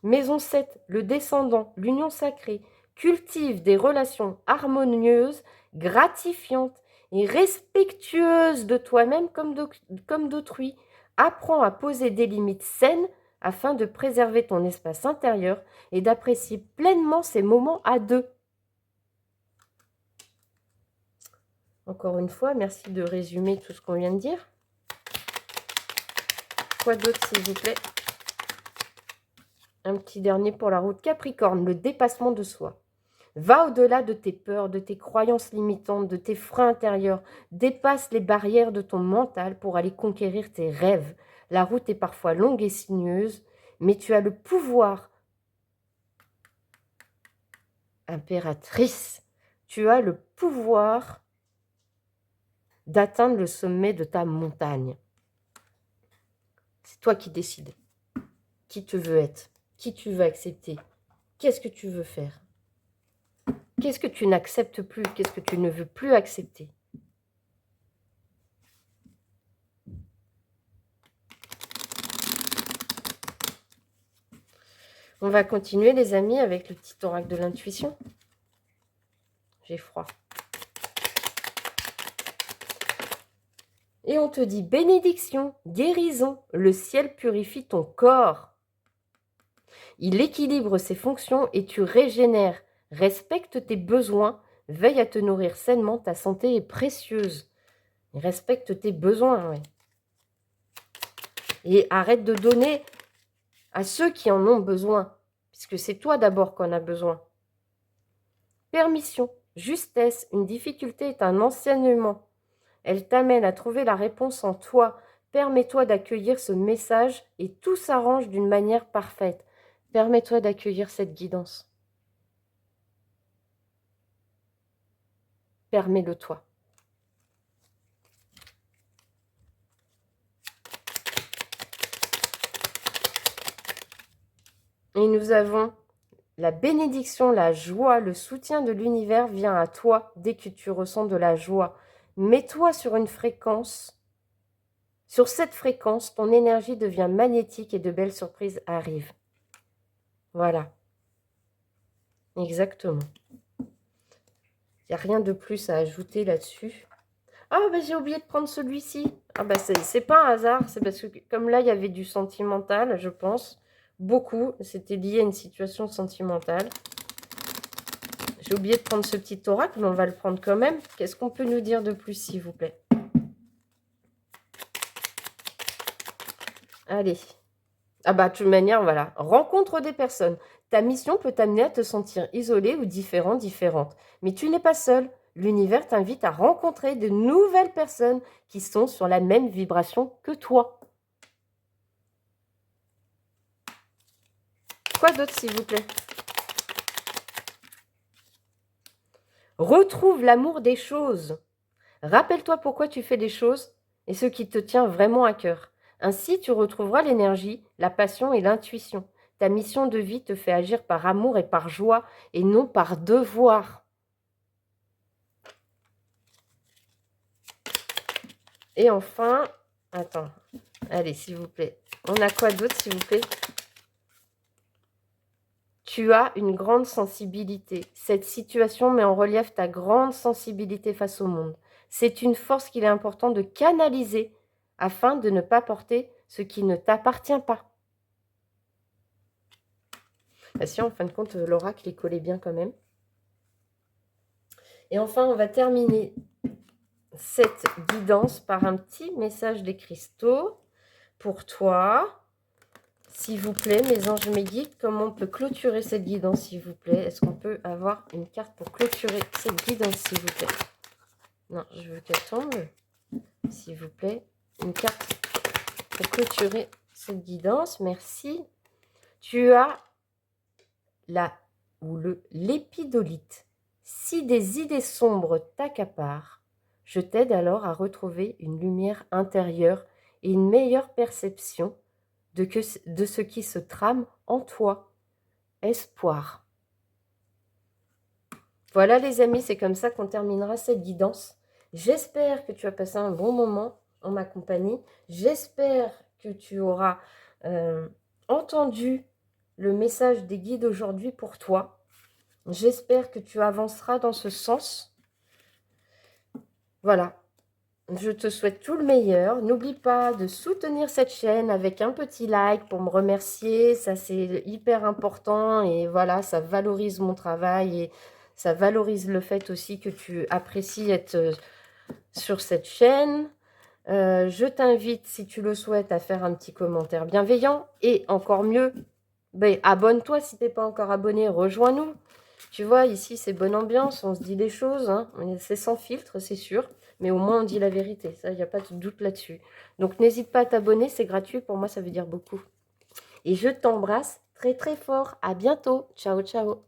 Maison 7, le descendant, l'union sacrée, cultive des relations harmonieuses, gratifiantes et respectueuses de toi-même comme d'autrui. Apprends à poser des limites saines afin de préserver ton espace intérieur et d'apprécier pleinement ces moments à deux. Encore une fois, merci de résumer tout ce qu'on vient de dire. Quoi d'autre, s'il vous plaît? Un petit dernier pour la route Capricorne, le dépassement de soi. Va au-delà de tes peurs, de tes croyances limitantes, de tes freins intérieurs. Dépasse les barrières de ton mental pour aller conquérir tes rêves. La route est parfois longue et sinueuse, mais tu as le pouvoir, impératrice, tu as le pouvoir d'atteindre le sommet de ta montagne. C'est toi qui décides qui tu veux être, qui tu veux accepter, qu'est-ce que tu veux faire. Qu'est-ce que tu n'acceptes plus? Qu'est-ce que tu ne veux plus accepter? On va continuer, les amis, avec le petit oracle de l'intuition. J'ai froid. Et on te dit bénédiction, guérison, le ciel purifie ton corps. Il équilibre ses fonctions et tu régénères. Respecte tes besoins, veille à te nourrir sainement, ta santé est précieuse. Respecte tes besoins, ouais. Et arrête de donner à ceux qui en ont besoin, puisque c'est toi d'abord qu'on a besoin. Permission, justesse, une difficulté est un enseignement. Elle t'amène à trouver la réponse en toi. Permets-toi d'accueillir ce message et tout s'arrange d'une manière parfaite. Permets-toi d'accueillir cette guidance. Permets-le-toi. Et nous avons la bénédiction, la joie, le soutien de l'univers vient à toi dès que tu ressens de la joie. Mets-toi sur une fréquence. Sur cette fréquence, ton énergie devient magnétique et de belles surprises arrivent. Voilà. Exactement. Il n'y a rien de plus à ajouter là-dessus. Ah, bah, j'ai oublié de prendre celui-ci. Ah, bah, c'est pas un hasard. C'est parce que, comme là, il y avait du sentimental, je pense. Beaucoup. C'était lié à une situation sentimentale. J'ai oublié de prendre ce petit oracle, mais on va le prendre quand même. Qu'est-ce qu'on peut nous dire de plus, s'il vous plaît? Allez. Ah bah, de toute manière, voilà. Rencontre des personnes. Ta mission peut t'amener à te sentir isolé ou différent, différente. Mais tu n'es pas seul. L'univers t'invite à rencontrer de nouvelles personnes qui sont sur la même vibration que toi. Quoi d'autre, s'il vous plaît? Retrouve l'amour des choses. Rappelle-toi pourquoi tu fais des choses et ce qui te tient vraiment à cœur. Ainsi, tu retrouveras l'énergie, la passion et l'intuition. Ta mission de vie te fait agir par amour et par joie et non par devoir. Et enfin, attends, allez, s'il vous plaît. On a quoi d'autre, s'il vous plaît? Tu as une grande sensibilité. Cette situation met en relief ta grande sensibilité face au monde. C'est une force qu'il est important de canaliser afin de ne pas porter ce qui ne t'appartient pas. Ah si, en fin de compte, l'oracle est collé bien quand même. Et enfin, on va terminer cette guidance par un petit message des cristaux pour toi. S'il vous plaît, mes anges, mes guides, comment on peut clôturer cette guidance, s'il vous plaît? Est-ce qu'on peut avoir une carte pour clôturer cette guidance, s'il vous plaît? Non, je veux qu'elle tombe. S'il vous plaît, une carte pour clôturer cette guidance. Merci. Tu as l'épidolite. Si des idées sombres t'accaparent, je t'aide alors à retrouver une lumière intérieure et une meilleure perception de ce qui se trame en toi. espoir. Voilà les amis, c'est comme ça qu'on terminera cette guidance. J'espère que tu as passé un bon moment en ma compagnie. J'espère que tu auras entendu le message des guides aujourd'hui pour toi. J'espère que tu avanceras dans ce sens. Voilà, je te souhaite tout le meilleur. N'oublie pas de soutenir cette chaîne avec un petit like pour me remercier. Ça, c'est hyper important et voilà, ça valorise mon travail et ça valorise le fait aussi que tu apprécies être sur cette chaîne. Je t'invite, si tu le souhaites, à faire un petit commentaire bienveillant et encore mieux, ben, abonne-toi si tu n'es pas encore abonné, rejoins-nous. Tu vois, ici, c'est bonne ambiance, on se dit des choses, hein. C'est sans filtre, c'est sûr, mais au moins on dit la vérité, ça, il n'y a pas de doute là-dessus. Donc n'hésite pas à t'abonner, c'est gratuit, pour moi ça veut dire beaucoup. Et je t'embrasse très très fort, à bientôt, ciao ciao.